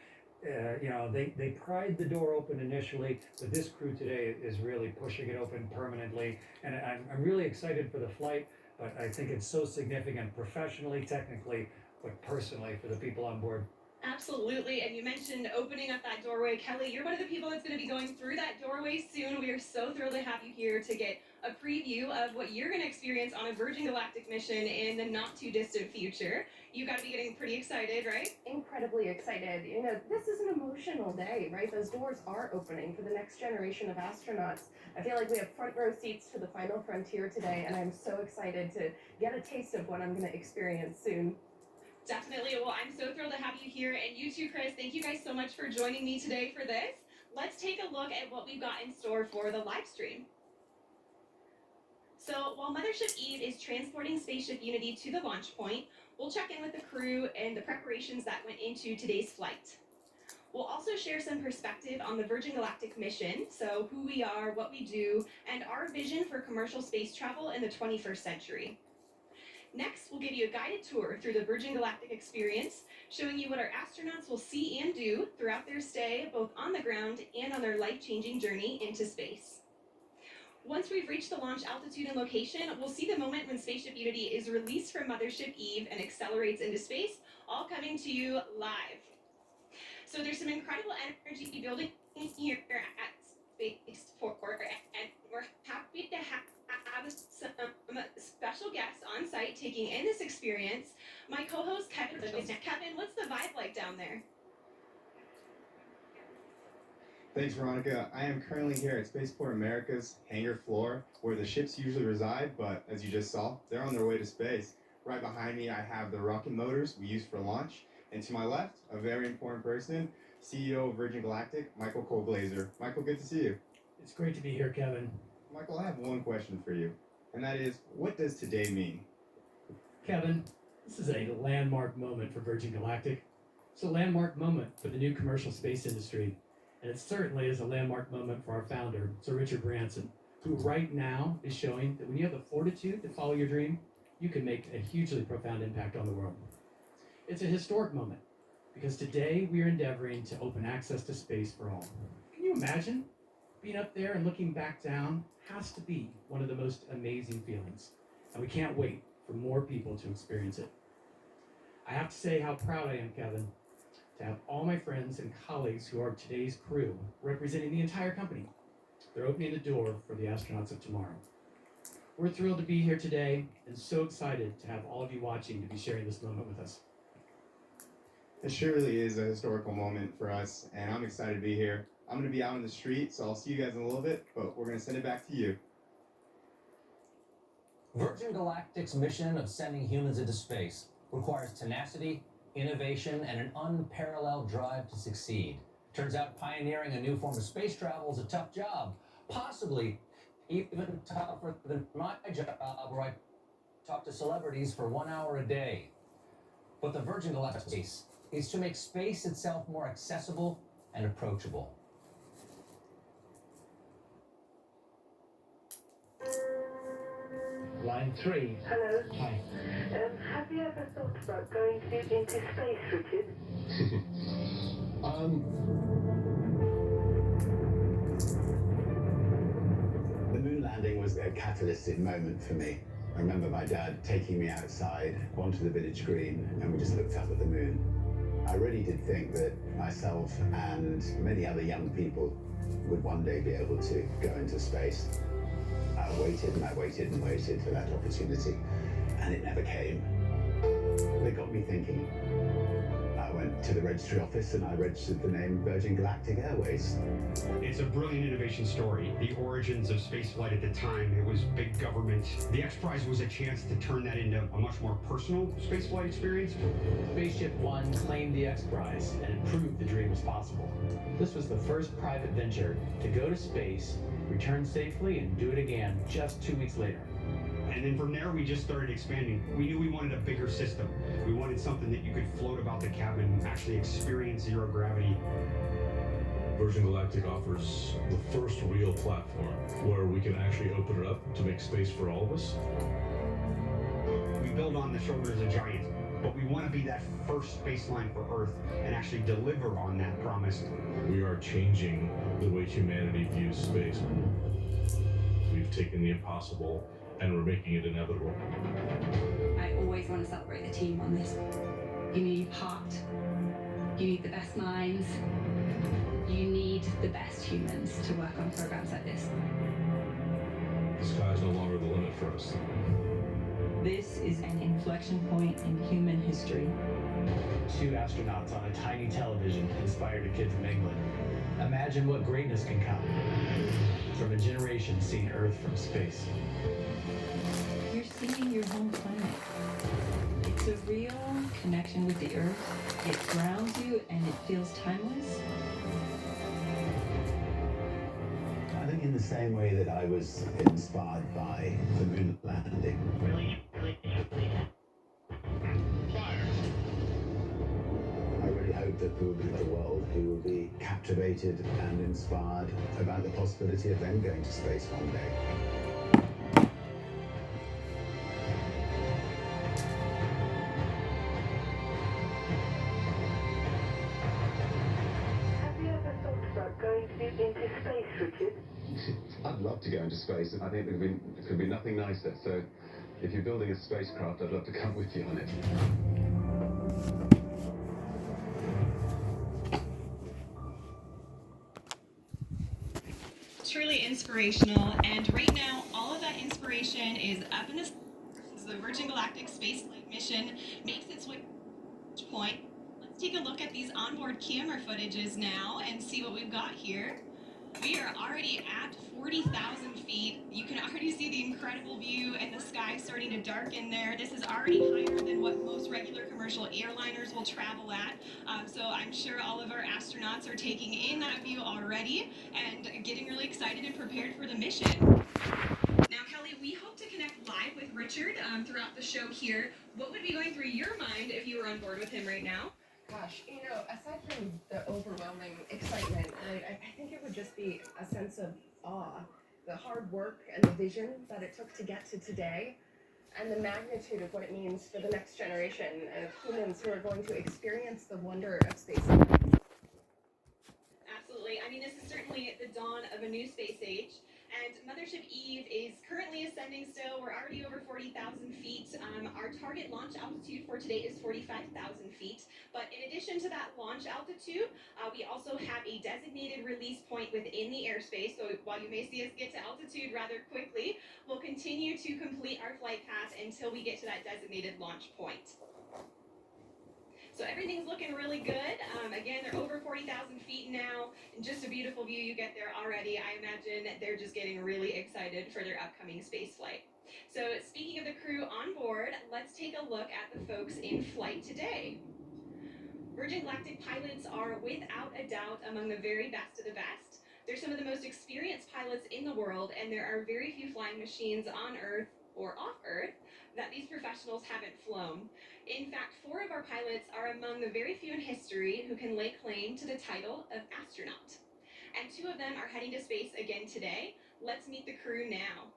Speaker 19: They pried the door open initially, but this crew today is really pushing it open permanently. And I'm really excited for the flight, but I think it's so significant professionally, technically, but personally for the people on board.
Speaker 16: Absolutely, and you mentioned opening up that doorway. Kelly, you're one of the people that's going to be going through that doorway soon. We are so thrilled to have you here to get a preview of what you're going to experience on a Virgin Galactic mission in the not too distant future. You got to be getting pretty excited, right?
Speaker 6: Incredibly excited. You know, this is an emotional day, right? Those doors are opening for the next generation of astronauts. I feel like we have front row seats to the final frontier today, and I'm so excited to get a taste of what I'm going to experience soon.
Speaker 16: Definitely. Well, I'm so thrilled to have you here. And you too, Chris. Thank you guys so much for joining me today for this. Let's take a look at what we've got in store for the live stream. So while Mothership Eve is transporting Spaceship Unity to the launch point, we'll check in with the crew and the preparations that went into today's flight. We'll also share some perspective on the Virgin Galactic mission, so who we are, what we do, and our vision for commercial space travel in the 21st century. Next, we'll give you a guided tour through the Virgin Galactic experience, showing you what our astronauts will see and do throughout their stay, both on the ground and on their life-changing journey into space. Once we've reached the launch altitude and location, we'll see the moment when Spaceship Unity is released from Mothership Eve and accelerates into space, all coming to you live. So there's some incredible energy building here at Spaceport, and we're happy to have some special guests on site taking in this experience. My co-host Kevin, what's the vibe like down there?
Speaker 7: Thanks, Veronica. I am currently here at Spaceport America's hangar floor, where the ships usually reside, but as you just saw, they're on their way to space. Right behind me, I have the rocket motors we use for launch, and to my left, a very important person, CEO of Virgin Galactic, Michael Cole-Glazer. Michael, good to see you.
Speaker 18: It's great to be here, Kevin.
Speaker 7: Michael, I have one question for you, and that is, what does today mean?
Speaker 18: Kevin, this is a landmark moment for Virgin Galactic. It's a landmark moment for the new commercial space industry, and it certainly is a landmark moment for our founder, Sir Richard Branson, who right now is showing that when you have the fortitude to follow your dream, you can make a hugely profound impact on the world. It's a historic moment, because today we are endeavoring to open access to space for all. Can you imagine? Being up there and looking back down has to be one of the most amazing feelings, and we can't wait for more people to experience it. I have to say how proud I am, Kevin, to have all my friends and colleagues who are today's crew representing the entire company. They're opening the door for the astronauts of tomorrow. We're thrilled to be here today and so excited to have all of you watching to be sharing this moment with us.
Speaker 7: It surely is a historical moment for us, and I'm excited to be here. I'm going to be out in the street, so I'll see you guys in a little bit, but we're going to send it back to you.
Speaker 3: Virgin Galactic's mission of sending humans into space requires tenacity, innovation, and an unparalleled drive to succeed. Turns out pioneering a new form of space travel is a tough job, possibly even tougher than my job, where I talk to celebrities for 1 hour a day. But the Virgin Galactic space is to make space itself more accessible and approachable.
Speaker 20: Line 3.
Speaker 22: Hello.
Speaker 20: Hi.
Speaker 22: Have you ever thought about going into space, Richard?
Speaker 12: The moon landing was a catalytic moment for me. I remember my dad taking me outside onto the village green, and we just looked up at the moon. I really did think that myself and many other young people would one day be able to go into space. I waited and I waited and waited for that opportunity, and it never came. It got me thinking. I went to the registry office and I registered the name Virgin Galactic Airways.
Speaker 23: It's a brilliant innovation story. The origins of spaceflight at the time, it was big government. The X Prize was a chance to turn that into a much more personal spaceflight experience.
Speaker 18: Spaceship One claimed the X Prize, and it proved the dream was possible. This was the first private venture to go to space, return safely, and do it again just 2 weeks later.
Speaker 23: And then from there, we just started expanding. We knew we wanted a bigger system. We wanted something that you could float about the cabin, actually experience zero gravity.
Speaker 27: Virgin Galactic offers the first real platform where we can actually open it up to make space for all of us.
Speaker 23: We we build on the shoulders of giants, but we want to be that first baseline for Earth and actually deliver on that promise.
Speaker 27: We are changing the way humanity views space. We've taken the impossible and we're making it inevitable.
Speaker 1: I always want to celebrate the team on this. You need heart. You need the best minds. You need the best humans to work on programs like this.
Speaker 27: The sky's no longer the limit for us.
Speaker 4: This is an inflection point in human history.
Speaker 18: 2 astronauts on a tiny television inspired a kid from England. Imagine what greatness can come from a generation seeing Earth from space.
Speaker 1: You're seeing your home planet. It's a real connection with the Earth. It grounds you and it feels timeless.
Speaker 12: I think in the same way that I was inspired by the moon landing. I really hope that there will be the world who will be captivated and inspired about the possibility of them going to space one day.
Speaker 22: Have you ever thought about going into space, Richard?
Speaker 27: I'd love to go into space. I think there could be nothing nicer. So if you're building a spacecraft, I'd love to come with you on it.
Speaker 16: Truly inspirational, and right now all of that inspiration is up in the as the Virgin Galactic space flight mission makes its way to point. Let's take a look at these onboard camera footages now and see what we've got here. We are already at 40,000 feet. You can already see the incredible view and the sky starting to darken there. This is already higher than what most regular commercial airliners will travel at. So I'm sure all of our astronauts are taking in that view already and getting really excited and prepared for the mission. Now, Kelly, we hope to connect live with Richard throughout the show here. What would be going through your mind if you were on board with him right now?
Speaker 6: Gosh, aside from the overwhelming excitement, right, I think it would just be a sense of awe. The hard work and the vision that it took to get to today, and the magnitude of what it means for the next generation of humans who are going to experience the wonder of space.
Speaker 16: Absolutely. I mean, this is certainly the dawn of a new space age. And Mothership Eve is currently ascending still. We're already over 40,000 feet. Our target launch altitude for today is 45,000 feet. But in addition to that launch altitude, we also have a designated release point within the airspace. So while you may see us get to altitude rather quickly, we'll continue to complete our flight path until we get to that designated launch point. So everything's looking really good. Again, they're over 40,000 feet now. And just a beautiful view you get there already. I imagine they're just getting really excited for their upcoming space flight. So speaking of the crew on board, let's take a look at the folks in flight today. Virgin Galactic pilots are without a doubt among the very best of the best. They're some of the most experienced pilots in the world, and there are very few flying machines on Earth or off Earth that these professionals haven't flown. In fact, 4 of our pilots are among the very few in history who can lay claim to the title of astronaut. And 2 of them are heading to space again today. Let's meet the crew now.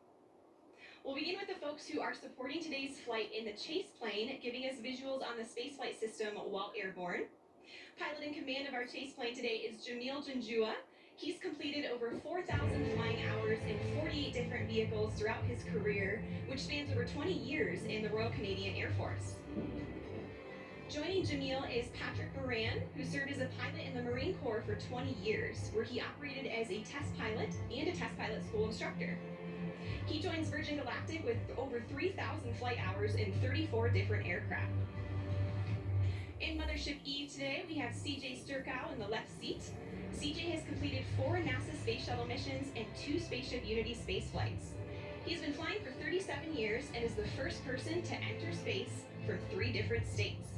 Speaker 16: We'll begin with the folks who are supporting today's flight in the chase plane, giving us visuals on the spaceflight system while airborne. Pilot in command of our chase plane today is Jamil Janjua. He's completed over 4,000 flying hours in 48 different vehicles throughout his career, which spans over 20 years in the Royal Canadian Air Force. Joining Jamil is Patrick Moran, who served as a pilot in the Marine Corps for 20 years, where he operated as a test pilot and a test pilot school instructor. He joins Virgin Galactic with over 3,000 flight hours in 34 different aircraft. In Mothership Eve today, we have CJ Sturkow in the left seat. CJ has completed 4 NASA Space Shuttle missions and 2 Spaceship Unity space flights. He's been flying for 37 years and is the first person to enter space from 3 different states.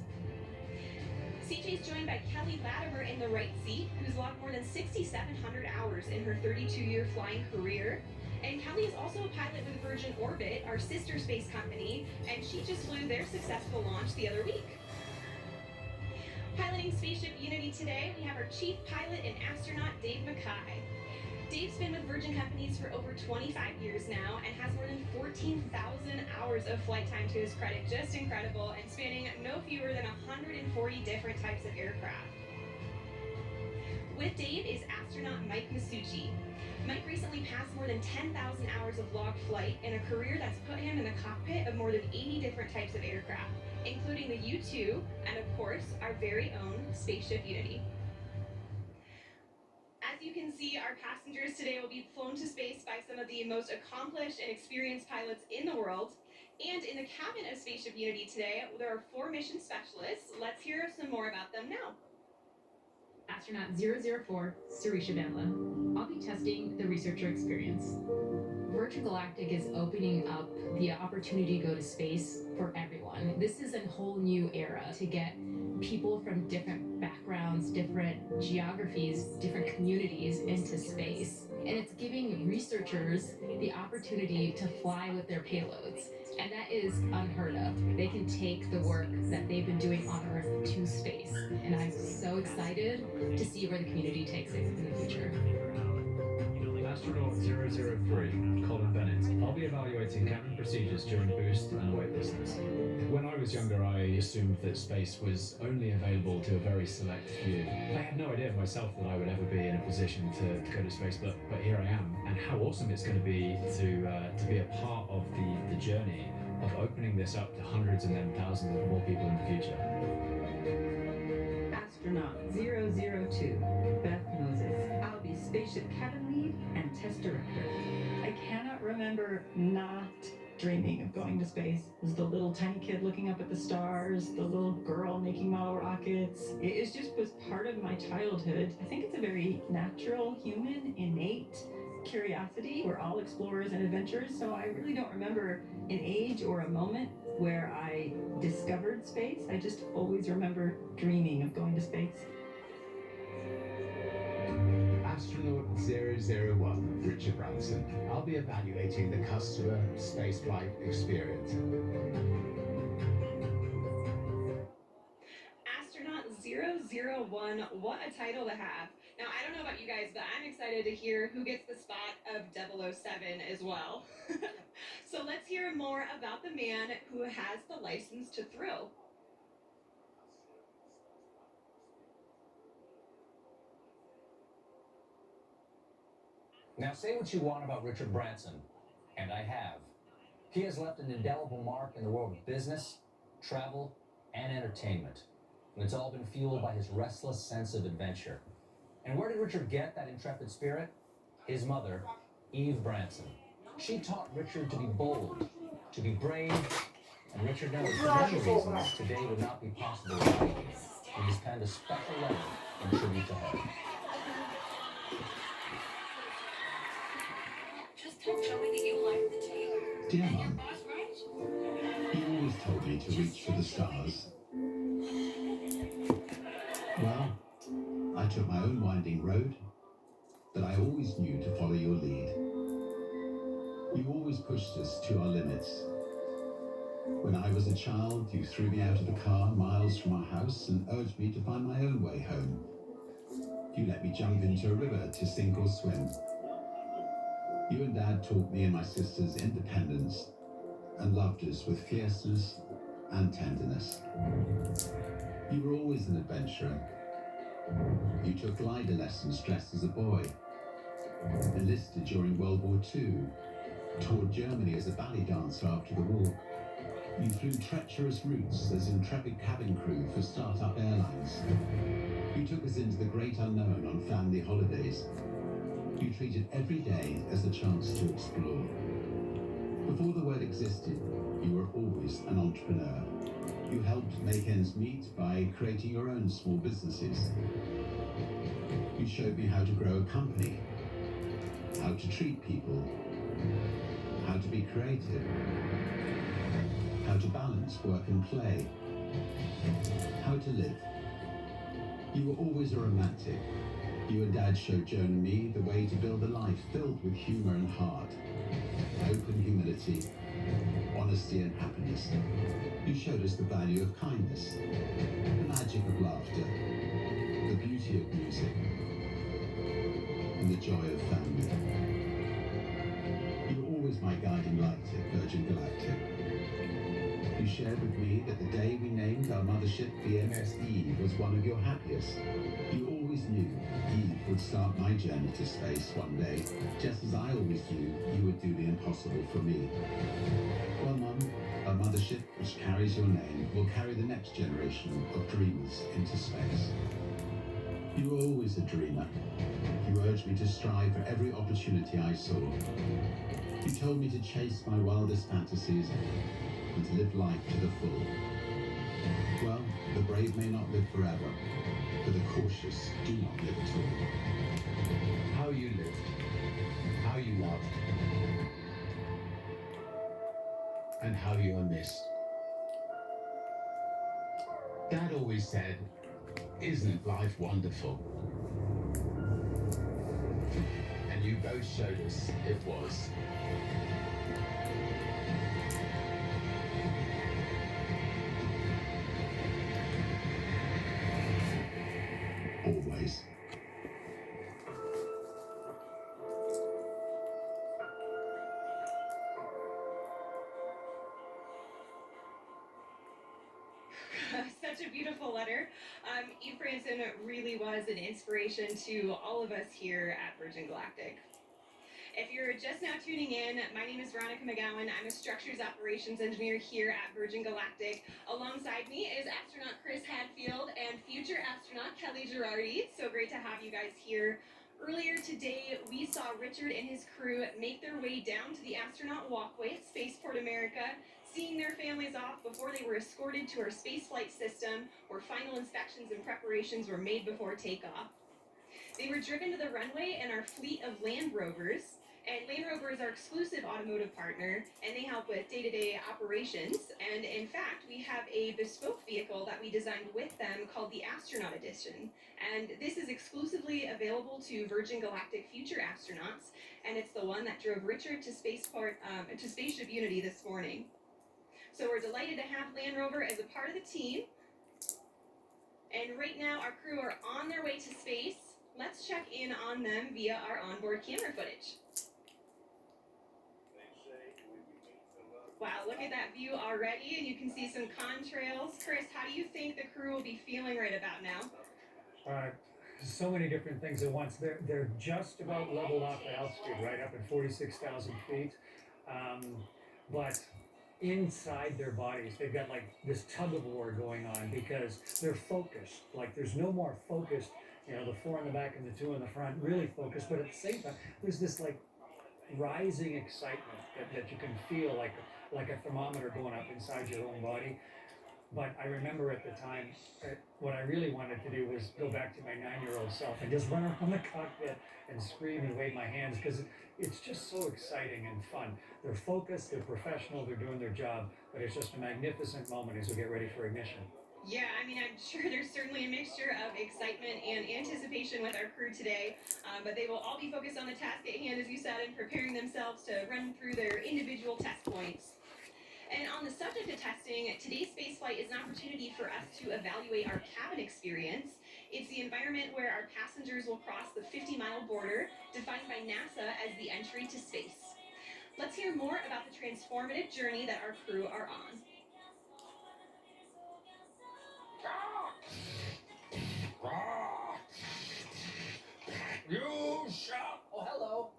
Speaker 16: CJ is joined by Kelly Latimer in the right seat, who's logged more than 6,700 hours in her 32-year flying career. And Kelly is also a pilot with Virgin Orbit, our sister space company, and she just flew their successful launch the other week. Piloting Spaceship Unity today, we have our chief pilot and astronaut, Dave Mackay. Dave's been with Virgin Companies for over 25 years now and has more than 14,000 hours of flight time to his credit. Just incredible, and spanning no fewer than 140 different types of aircraft. With Dave is astronaut Mike Masucci. Mike recently passed more than 10,000 hours of logged flight in a career that's put him in the cockpit of more than 80 different types of aircraft, including the U-2 and, of course, our very own Spaceship Unity. As you can see, our passengers today will be flown to space by some of the most accomplished and experienced pilots in the world. And in the cabin of Spaceship Unity today, there are 4 mission specialists. Let's hear some more about them now.
Speaker 13: Astronaut 004, Sarisha Bandla. I'll be testing the researcher experience. Virgin Galactic is opening up the opportunity to go to space for everyone. This is a whole new era to get people from different backgrounds, different geographies, different communities into space. And it's giving researchers the opportunity to fly with their payloads. And that is unheard of. They can take the work that they've been doing on Earth to space. And I'm so excited to see where the community takes it in the future.
Speaker 9: Astronaut 003, Colin Bennett. I'll be evaluating cabin procedures during boost and weightlessness. When I was younger, I assumed that space was only available to a very select few. I had no idea myself that I would ever be in a position to go to space, but here I am. And how awesome it's going to be to be a part of the journey of opening this up to hundreds and then thousands of more people in the future.
Speaker 14: Astronaut 002, Beth Moses. I'll be spaceship cabin lead and test director.
Speaker 4: I cannot remember not dreaming of going to space. It was the little tiny kid looking up at the stars, the little girl making model rockets. It just was part of my childhood. I think it's a very natural, human, innate curiosity. We're all explorers and adventurers, so I really don't remember an age or a moment where I discovered space. I just always remember dreaming of going to space.
Speaker 12: Astronaut 001, Richard Branson. I'll be evaluating the customer spaceflight experience.
Speaker 16: Astronaut 001, what a title to have. Now, I don't know about you guys, but I'm excited to hear who gets the spot of 007 as well. So let's hear more about the man who has the license to thrill.
Speaker 3: Now, say what you want about Richard Branson, and I have. He has left an indelible mark in the world of business, travel, and entertainment. And it's all been fueled by his restless sense of adventure. And where did Richard get that intrepid spirit? His mother, Eve Branson. She taught Richard to be bold, to be brave, and Richard knows for many reasons today would not be possible without Eve. And he's penned a special letter in tribute to her.
Speaker 24: Tell Joey that you like the tailor.
Speaker 12: Dear Mum, you always told me to reach for the stars. Well, I took my own winding road, but I always knew to follow your lead. You always pushed us to our limits. When I was a child, you threw me out of the car miles from our house and urged me to find my own way home. You let me jump into a river to sink or swim. You and Dad taught me and my sisters independence and loved us with fierceness and tenderness. You were always an adventurer. You took glider lessons dressed as a boy, enlisted during World War II, toured Germany as a ballet dancer after the war. You flew treacherous routes as intrepid cabin crew for start-up airlines. You took us into the great unknown on family holidays. You treated every day as a chance to explore. Before the word existed, you were always an entrepreneur. You helped make ends meet by creating your own small businesses. You showed me how to grow a company, how to treat people, how to be creative, how to balance work and play, how to live. You were always a romantic. You and Dad showed Joan and me the way to build a life filled with humor and heart, open humility, honesty and happiness. You showed us the value of kindness, the magic of laughter, the beauty of music. and the joy of family. You were always my guiding light at Virgin Galactic. You shared with me that the day we named our mothership VMS Eve was one of your happiest. You always knew Eve would start my journey to space one day, just as I always knew you would do the impossible for me. Well, Mum, our mothership, which carries your name, will carry the next generation of dreamers into space. You were always a dreamer. You urged me to strive for every opportunity I saw. You told me to chase my wildest fantasies and to live life to the full. Well, the brave may not live forever, but the cautious do not live at all. How you lived, how you loved, and how you are missed. Dad always said, "Isn't life wonderful?" And you both showed us it was. Always.
Speaker 16: Such a beautiful letter. Eve Branson really was an inspiration to all of us here at Virgin Galactic. If you're just now tuning in, my name is Veronica McGowan. I'm a structures operations engineer here at Virgin Galactic. Alongside me is astronaut Chris Hadfield and future astronaut Kelly Girardi. So great to have you guys here. Earlier today, we saw Richard and his crew make their way down to the astronaut walkway at Spaceport America, seeing their families off before they were escorted to our spaceflight system, where final inspections and preparations were made before takeoff. They were driven to the runway in our fleet of Land Rovers. And Land Rover is our exclusive automotive partner, and they help with day-to-day operations. And in fact, we have a bespoke vehicle that we designed with them called the Astronaut Edition. And this is exclusively available to Virgin Galactic future astronauts, and it's the one that drove Richard to Spaceport, to Spaceship Unity this morning. So we're delighted to have Land Rover as a part of the team. And right now, our crew are on their way to space. Let's check in on them via our onboard camera footage. Wow, look at that view already, and you can see some contrails. Chris, how do you think the crew will be feeling right about now?
Speaker 19: So many different things at once. They're just about leveled off the altitude, right up at 46,000 feet. But inside their bodies, they've got like this tug of war going on because they're focused. Like there's no more focused, the 4 in the back and the 2 in the front, really focused. But at the same time, there's this like rising excitement that you can feel like a thermometer going up inside your own body. But I remember at the time, what I really wanted to do was go back to my 9-year-old self and just run around the cockpit and scream and wave my hands because it's just so exciting and fun. They're focused, they're professional, they're doing their job, but it's just a magnificent moment as we get ready for ignition.
Speaker 16: Yeah, I mean, I'm sure there's certainly a mixture of excitement and anticipation with our crew today, but they will all be focused on the task at hand, as you said, and preparing themselves to run through their individual test points. And on the subject of testing, today's spaceflight is an opportunity for us to evaluate our cabin experience. It's the environment where our passengers will cross the 50-mile border, defined by NASA as the entry to space. Let's hear more about the transformative journey that our crew are on.
Speaker 3: You shall. Oh, hello.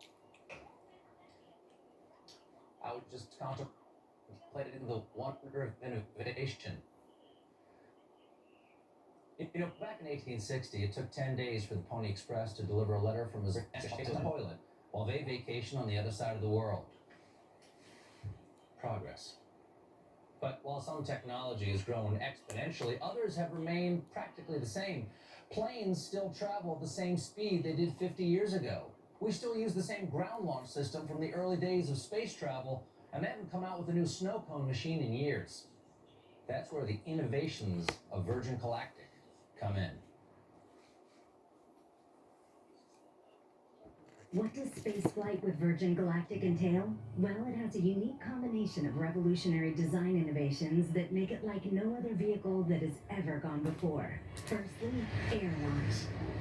Speaker 3: I was just contemplating the wonder of innovation. Back in 1860, it took 10 days for the Pony Express to deliver a letter from Missouri to the toilet while they vacation on the other side of the world. Progress. But while some technology has grown exponentially, others have remained practically the same. Planes still travel at the same speed they did 50 years ago. We still use the same ground launch system from the early days of space travel, and they haven't come out with a new snow cone machine in years. That's where the innovations of Virgin Galactic come in.
Speaker 11: What does spaceflight with Virgin Galactic entail? Well, it has a unique combination of revolutionary design innovations that make it like no other vehicle that has ever gone before. Firstly, air launch.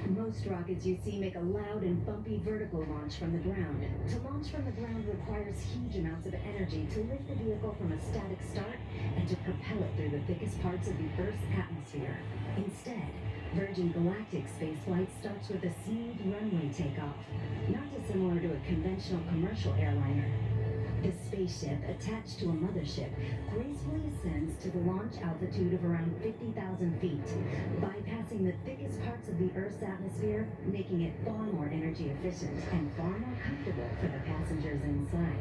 Speaker 11: Most rockets you see make a loud and bumpy vertical launch from the ground. To launch from the ground requires huge amounts of energy to lift the vehicle from a static start and to propel it through the thickest parts of the Earth's atmosphere. Instead, Virgin Galactic spaceflight starts with a smooth runway takeoff, not dissimilar to a conventional commercial airliner. The spaceship, attached to a mothership, gracefully ascends to the launch altitude of around 50,000 feet, bypassing the thickest parts of the Earth's atmosphere, making it far more energy efficient and far more comfortable for the passengers inside.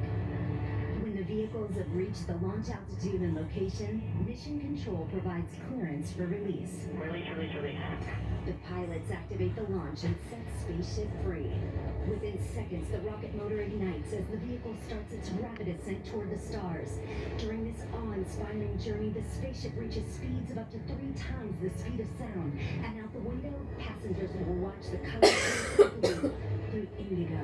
Speaker 11: When the vehicles have reached the launch altitude and location, Mission Control provides clearance for release.
Speaker 22: Release.
Speaker 11: The pilots activate the launch and set spaceship free. Within seconds, the rocket motor ignites as the vehicle starts its rapid ascent toward the stars. During this awe-inspiring journey, the spaceship reaches speeds of up to 3 times the speed of sound. And out the window, passengers will watch the colors blue through indigo,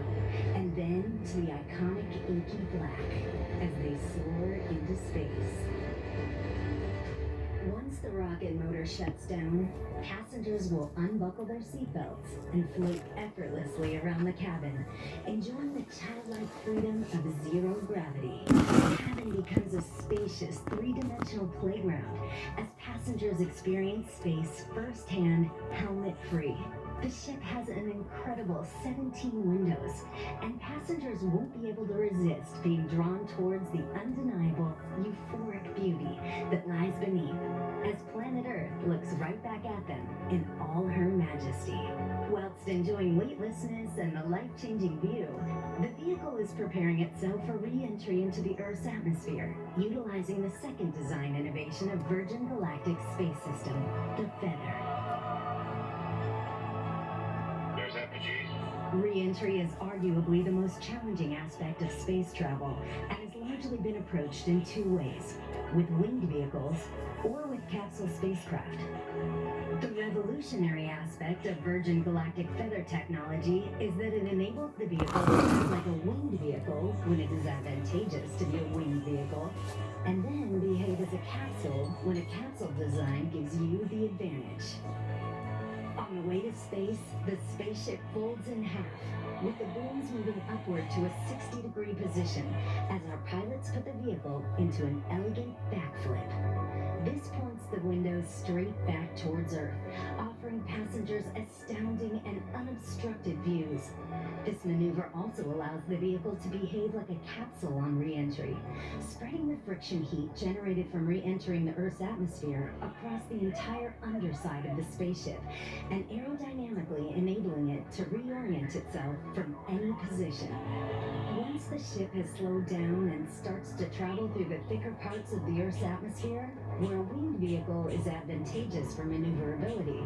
Speaker 11: and then to the iconic inky black as they soar into space. Once the rocket motor shuts down, passengers will unbuckle their seatbelts and float effortlessly around the cabin, enjoying the childlike freedom of zero gravity. The cabin becomes a spacious, three-dimensional playground as passengers experience space firsthand, helmet-free. The ship has an incredible 17 windows, and passengers won't be able to resist being drawn towards the undeniable, euphoric beauty that lies beneath, as planet Earth looks right back at them in all her majesty. Whilst enjoying weightlessness and the life-changing view, the vehicle is preparing itself for re-entry into the Earth's atmosphere, utilizing the second design innovation of Virgin Galactic's space system, the Feather. Re-entry is arguably the most challenging aspect of space travel and has largely been approached in 2 ways, with winged vehicles or with capsule spacecraft. The revolutionary aspect of Virgin Galactic Feather technology is that it enables the vehicle to act like a winged vehicle when it is advantageous to be a winged vehicle, and then behave as a capsule when a capsule design gives you the advantage. On the way to space, the spaceship folds in half, with the booms moving upward to a 60-degree position as our pilots put the vehicle into an elegant backflip. This points the windows straight back towards Earth, offering passengers astounding and unobstructed views. This maneuver also allows the vehicle to behave like a capsule on re-entry, spreading the friction heat generated from re-entering the Earth's atmosphere across the entire underside of the spaceship, and aerodynamically enabling it to reorient itself from any position. Once the ship has slowed down and starts to travel through the thicker parts of the Earth's atmosphere, where a winged vehicle is advantageous for maneuverability,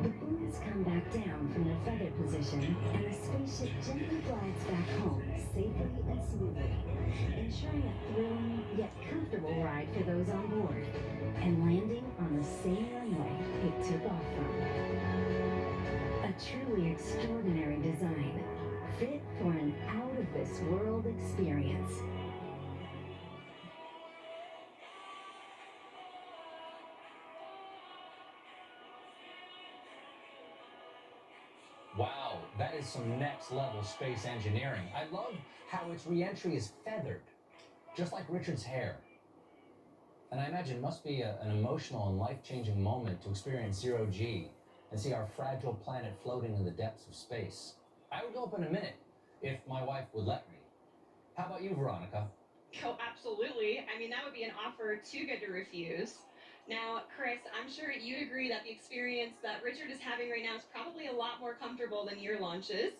Speaker 11: the booms come back down from their feather position, and the spaceship gently glides back home, safely and smoothly, ensuring a thrilling yet comfortable ride for those on board, and landing on the same runway it took off from. A truly extraordinary design, fit for an out-of-this-world experience.
Speaker 3: Wow, that is some next-level space engineering. I love how its re-entry is feathered, just like Richard's hair. And I imagine it must be an emotional and life-changing moment to experience zero-G and see our fragile planet floating in the depths of space. I would go up in a minute if my wife would let me. How about you, Veronica?
Speaker 16: Oh, absolutely. I mean, that would be an offer too good to refuse. Now, Chris, I'm sure you'd agree that the experience that Richard is having right now is probably a lot more comfortable than your launches.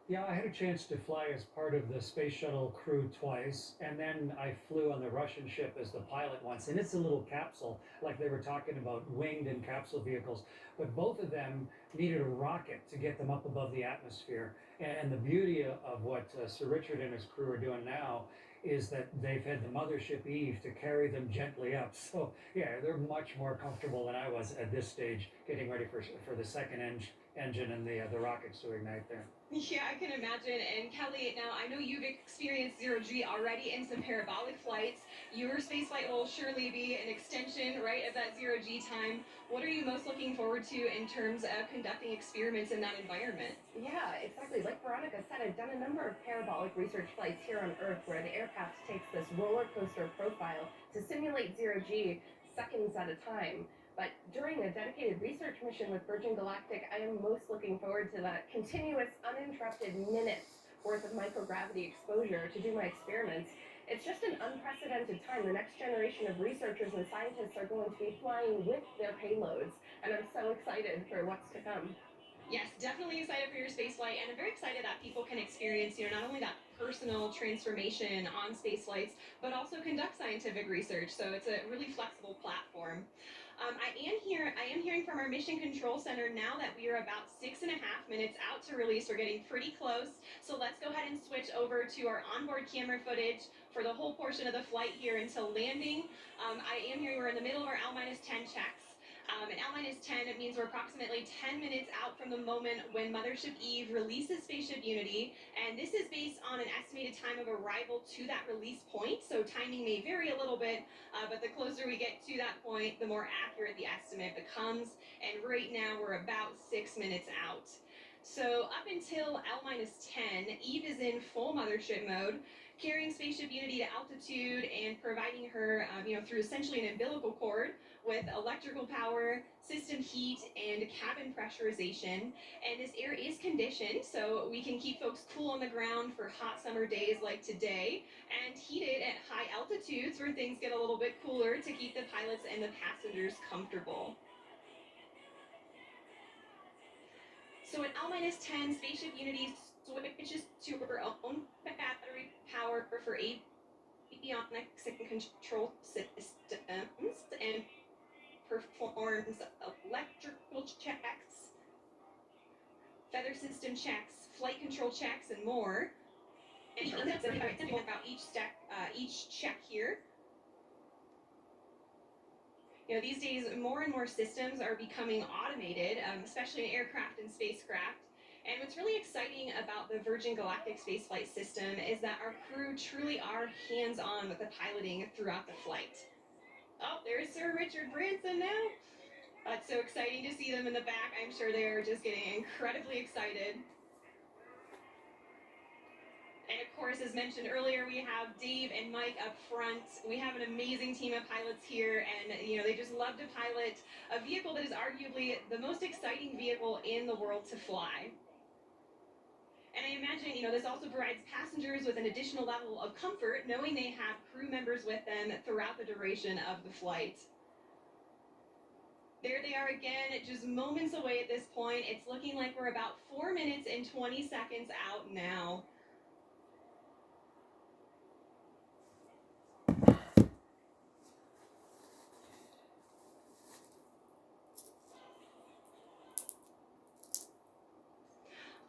Speaker 19: Yeah, I had a chance to fly as part of the space shuttle crew twice, and then I flew on the Russian ship as the pilot once. And it's a little capsule, like they were talking about winged and capsule vehicles. But both of them needed a rocket to get them up above the atmosphere. And the beauty of what Sir Richard and his crew are doing now is that they've had the mothership Eve to carry them gently up. So yeah, they're much more comfortable than I was at this stage, getting ready for the second engine and the rockets to ignite there.
Speaker 16: Yeah, I can imagine. And Kelly, now I know you've experienced zero G already in some parabolic flights. Your spaceflight will surely be an extension, right, of that zero G time. What are you most looking forward to in terms of conducting experiments in that environment?
Speaker 6: Yeah, exactly. Like Veronica said, I've done a number of parabolic research flights here on Earth where the aircraft takes this roller coaster profile to simulate zero G seconds at a time. But during a dedicated research mission with Virgin Galactic, I am most looking forward to that continuous, uninterrupted minutes worth of microgravity exposure to do my experiments. It's just an unprecedented time. The next generation of researchers and scientists are going to be flying with their payloads, and I'm so excited for what's to come.
Speaker 16: Yes, definitely excited for your space flight, and I'm very excited that people can experience, not only that personal transformation on space flights, but also conduct scientific research. So it's a really flexible platform. I am hearing from our Mission Control Center now that we are about 6.5 minutes out to release. We're getting pretty close. So let's go ahead and switch over to our onboard camera footage for the whole portion of the flight here until landing. I am hearing we're in the middle of our L-10 checks. And L-10, it means we're approximately 10 minutes out from the moment when Mothership Eve releases Spaceship Unity, and this is based on an estimated time of arrival to that release point, so timing may vary a little bit, but the closer we get to that point, the more accurate the estimate becomes, and right now we're about 6 minutes out. So up until L-10, Eve is in full Mothership mode, carrying Spaceship Unity to altitude and providing her, through essentially an umbilical cord, with electrical power, system heat, and cabin pressurization. And this air is conditioned, so we can keep folks cool on the ground for hot summer days like today, and heated at high altitudes where things get a little bit cooler to keep the pilots and the passengers comfortable. So at L-10, Spaceship Unity switches to her own battery power for avionics and control systems, and performs electrical checks, feather system checks, flight control checks, and more. And more about each check here. These days, more and more systems are becoming automated, especially in aircraft and spacecraft. And what's really exciting about the Virgin Galactic spaceflight system is that our crew truly are hands-on with the piloting throughout the flight. Oh, there's Sir Richard Branson now. It's so exciting to see them in the back. I'm sure they are just getting incredibly excited. And of course, as mentioned earlier, we have Dave and Mike up front. We have an amazing team of pilots here, and they just love to pilot a vehicle that is arguably the most exciting vehicle in the world to fly. And I imagine, this also provides passengers with an additional level of comfort, knowing they have crew members with them throughout the duration of the flight. There they are again, just moments away at this point. It's looking like we're about 4 minutes and 20 seconds out now.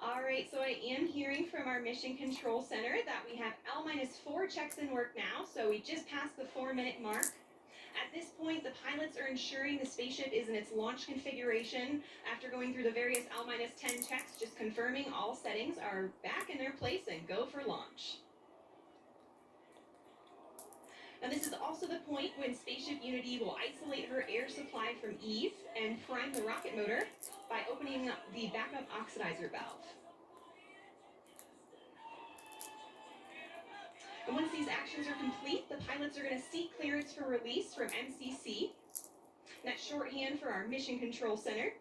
Speaker 16: All right, so I am hearing from our Mission Control Center that we have L-4 checks in work now, so we just passed the 4-minute mark. At this point, the pilots are ensuring the spaceship is in its launch configuration after going through the various L-10 checks, just confirming all settings are back in their place and go for launch. Now, this is also the point when Spaceship Unity will isolate her air supply from Eve and prime the rocket motor by opening the backup oxidizer valve. And once these actions are complete, the pilots are going to seek clearance for release from MCC. That's shorthand for our Mission Control Center.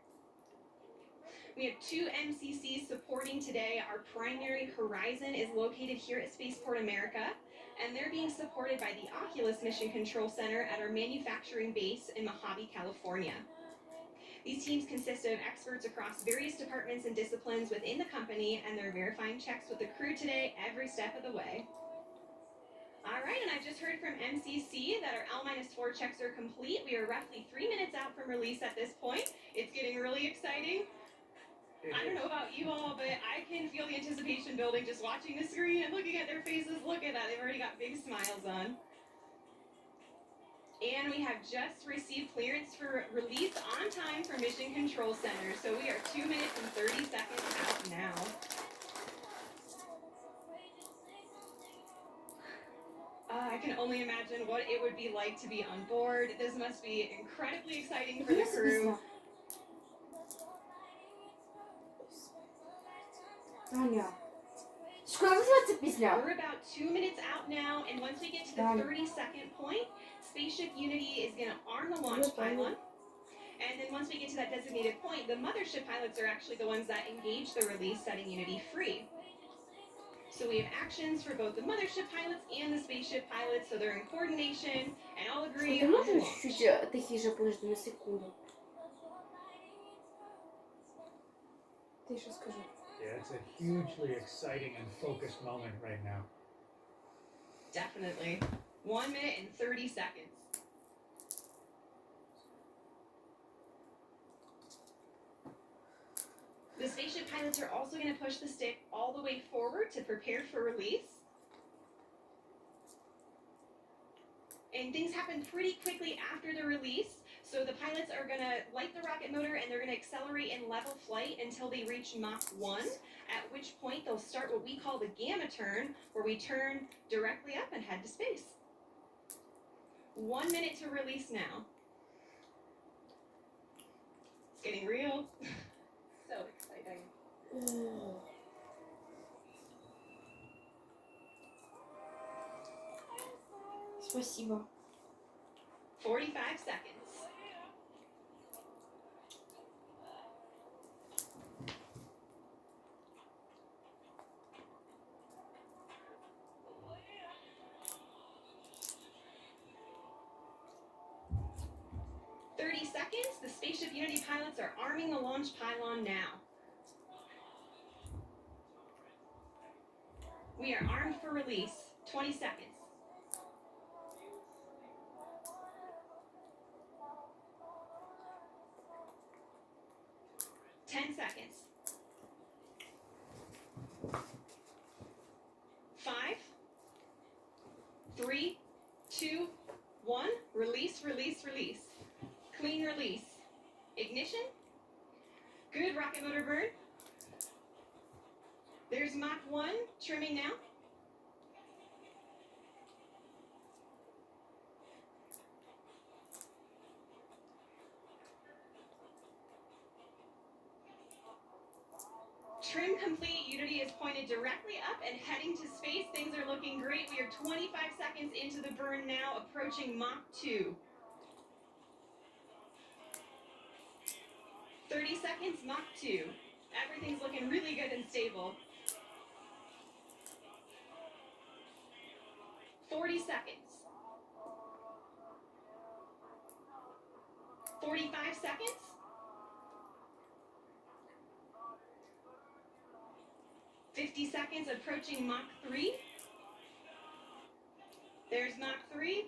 Speaker 16: We have 2 MCCs supporting today. Our primary horizon is located here at Spaceport America, and they're being supported by the Oculus Mission Control Center at our manufacturing base in Mojave, California. These teams consist of experts across various departments and disciplines within the company, and they're verifying checks with the crew today every step of the way. All right, and I've just heard from MCC that our L-4 checks are complete. We are roughly 3 minutes out from release at this point. It's getting really exciting. I don't know about you all, but I can feel the anticipation building just watching the screen and looking at their faces. Look at that, they've already got big smiles on. And we have just received clearance for release on time from Mission Control Center. So we are 2 minutes and 30 seconds out now. I can only imagine what it would be like to be on board. This must be incredibly exciting for the crew.
Speaker 10: Таня. Що називається пісня?
Speaker 16: We're about 2 minutes out now, and once we get to the 30-second point, Spaceship Unity is going to arm the launch pylon. And then once we get to that designated point, the mothership pilots are actually the ones that engage the release, setting Unity free. So we have actions for both the mothership pilots and the spaceship pilots, so they're in coordination and all agree
Speaker 10: Ти
Speaker 16: on the
Speaker 10: можеш
Speaker 16: launch.
Speaker 10: чуть тихіше подожди на секунду? Ти що скажи?
Speaker 19: Yeah, it's a hugely exciting and focused moment right now.
Speaker 16: Definitely. 1 minute and 30 seconds. The spaceship pilots are also going to push the stick all the way forward to prepare for release. And things happen pretty quickly after the release. So the pilots are going to light the rocket motor and they're going to accelerate in level flight until they reach Mach 1, at which point they'll start what we call the gamma turn, where we turn directly up and head to space. 1 minute to release now. It's getting real. So exciting.
Speaker 10: Спасибо.
Speaker 16: 45 seconds. The Spaceship Unity pilots are arming the launch pylon now. We are armed for release. 20 seconds. Seconds. 5, 3, 2, 1. Release, release, release. Clean release. Ignition. Good rocket motor burn. There's Mach 1 trimming now. Trim complete. Unity is pointed directly up and heading to space. Things are looking great. We are 25 seconds into the burn now, approaching Mach 2. 30 seconds, Mach 2. Everything's looking really good and stable. 40 seconds. 45 seconds. 50 seconds, approaching Mach 3. There's Mach 3.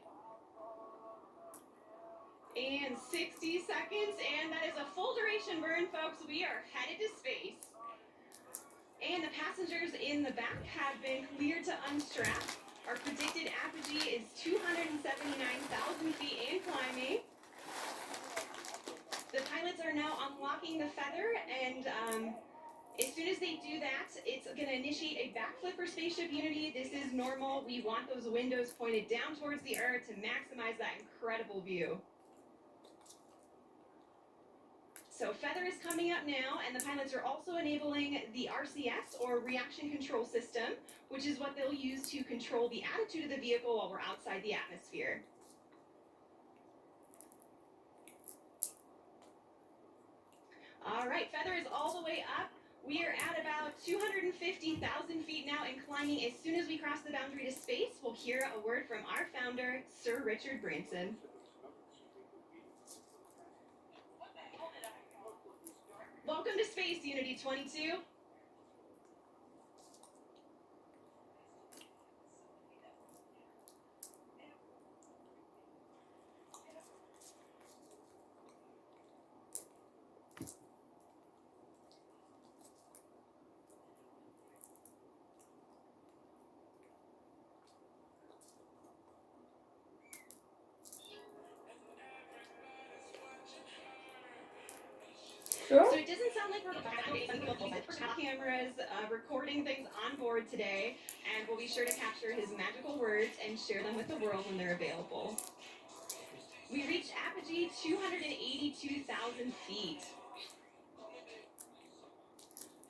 Speaker 16: And 60 seconds, and that is a full duration burn, folks. We are headed to space. And the passengers in the back have been cleared to unstrap. Our predicted apogee is 279,000 feet and climbing. The pilots are now unlocking the feather, and as soon as they do that, it's going to initiate a backflip for Spaceship Unity. This is normal. We want those windows pointed down towards the Earth to maximize that incredible view. So feather is coming up now, and the pilots are also enabling the RCS, or reaction control system, which is what they'll use to control the attitude of the vehicle while we're outside the atmosphere. All right, feather is all the way up. We are at about 250,000 feet now and climbing. As soon as we cross the boundary to space, we'll hear a word from our founder, Sir Richard Branson. Welcome to Space, Unity 22. So it doesn't sound like we're cameras recording things on board today, and we'll be sure to capture his magical words and share them with the world when they're available. We reached apogee 282,000 feet.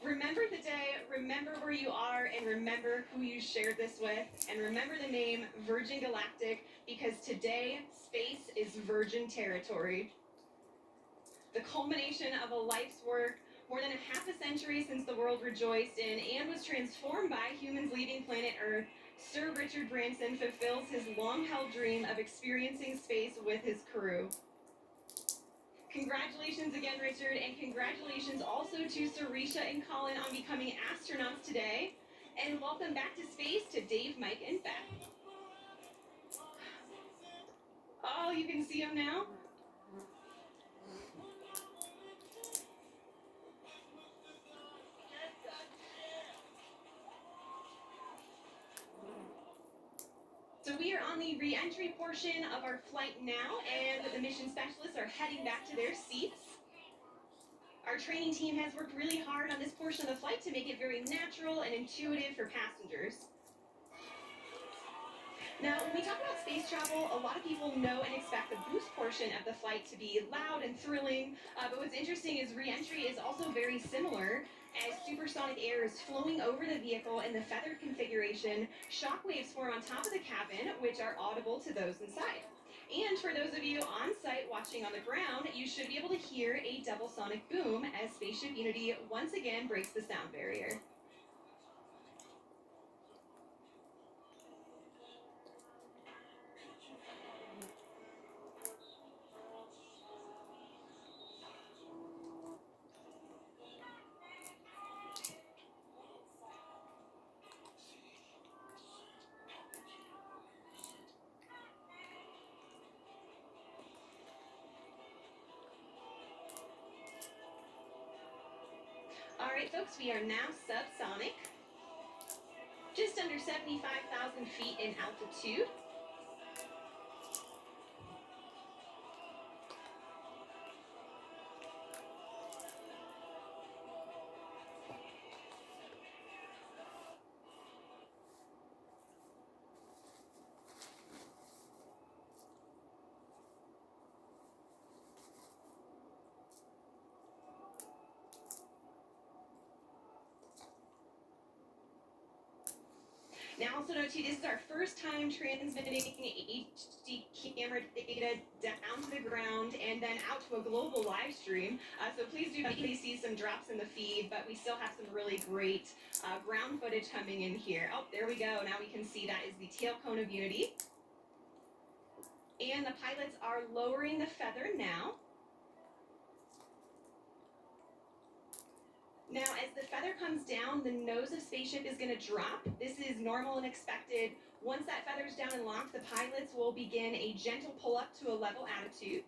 Speaker 16: Remember the day, remember where you are, and remember who you shared this with, and remember the name Virgin Galactic, because today, space is virgin territory. The culmination of a life's work, more than a half a century since the world rejoiced in and was transformed by humans leaving planet Earth, Sir Richard Branson fulfills his long-held dream of experiencing space with his crew. Congratulations again, Richard, and congratulations also to Sarisha and Colin on becoming astronauts today. And welcome back to space to Dave, Mike, and Beth. Oh, you can see them now? So we are on the re-entry portion of our flight now, and the mission specialists are heading back to their seats. Our training team has worked really hard on this portion of the flight to make it very natural and intuitive for passengers. Now, when we talk about space travel, a lot of people know and expect the boost portion of the flight to be loud and thrilling, but what's interesting is re-entry is also very similar, as supersonic air is flowing over the vehicle in the feathered configuration. Shock waves form on top of the cabin, which are audible to those inside. And for those of you on site watching on the ground, you should be able to hear a double sonic boom as Spaceship Unity once again breaks the sound barrier. All right, folks, we are now subsonic, just under 75,000 feet in altitude. Now, also note too, this is our first time transmitting HD camera data down to the ground and then out to a global live stream. So please do see some drops in the feed, but we still have some really great ground footage coming in here. Oh, there we go. Now we can see that is the tail cone of Unity. And the pilots are lowering the feather now. Now, as the feather comes down, the nose of Spaceship is going to drop. This is normal and expected. Once that feather's down and locked, the pilots will begin a gentle pull up to a level attitude.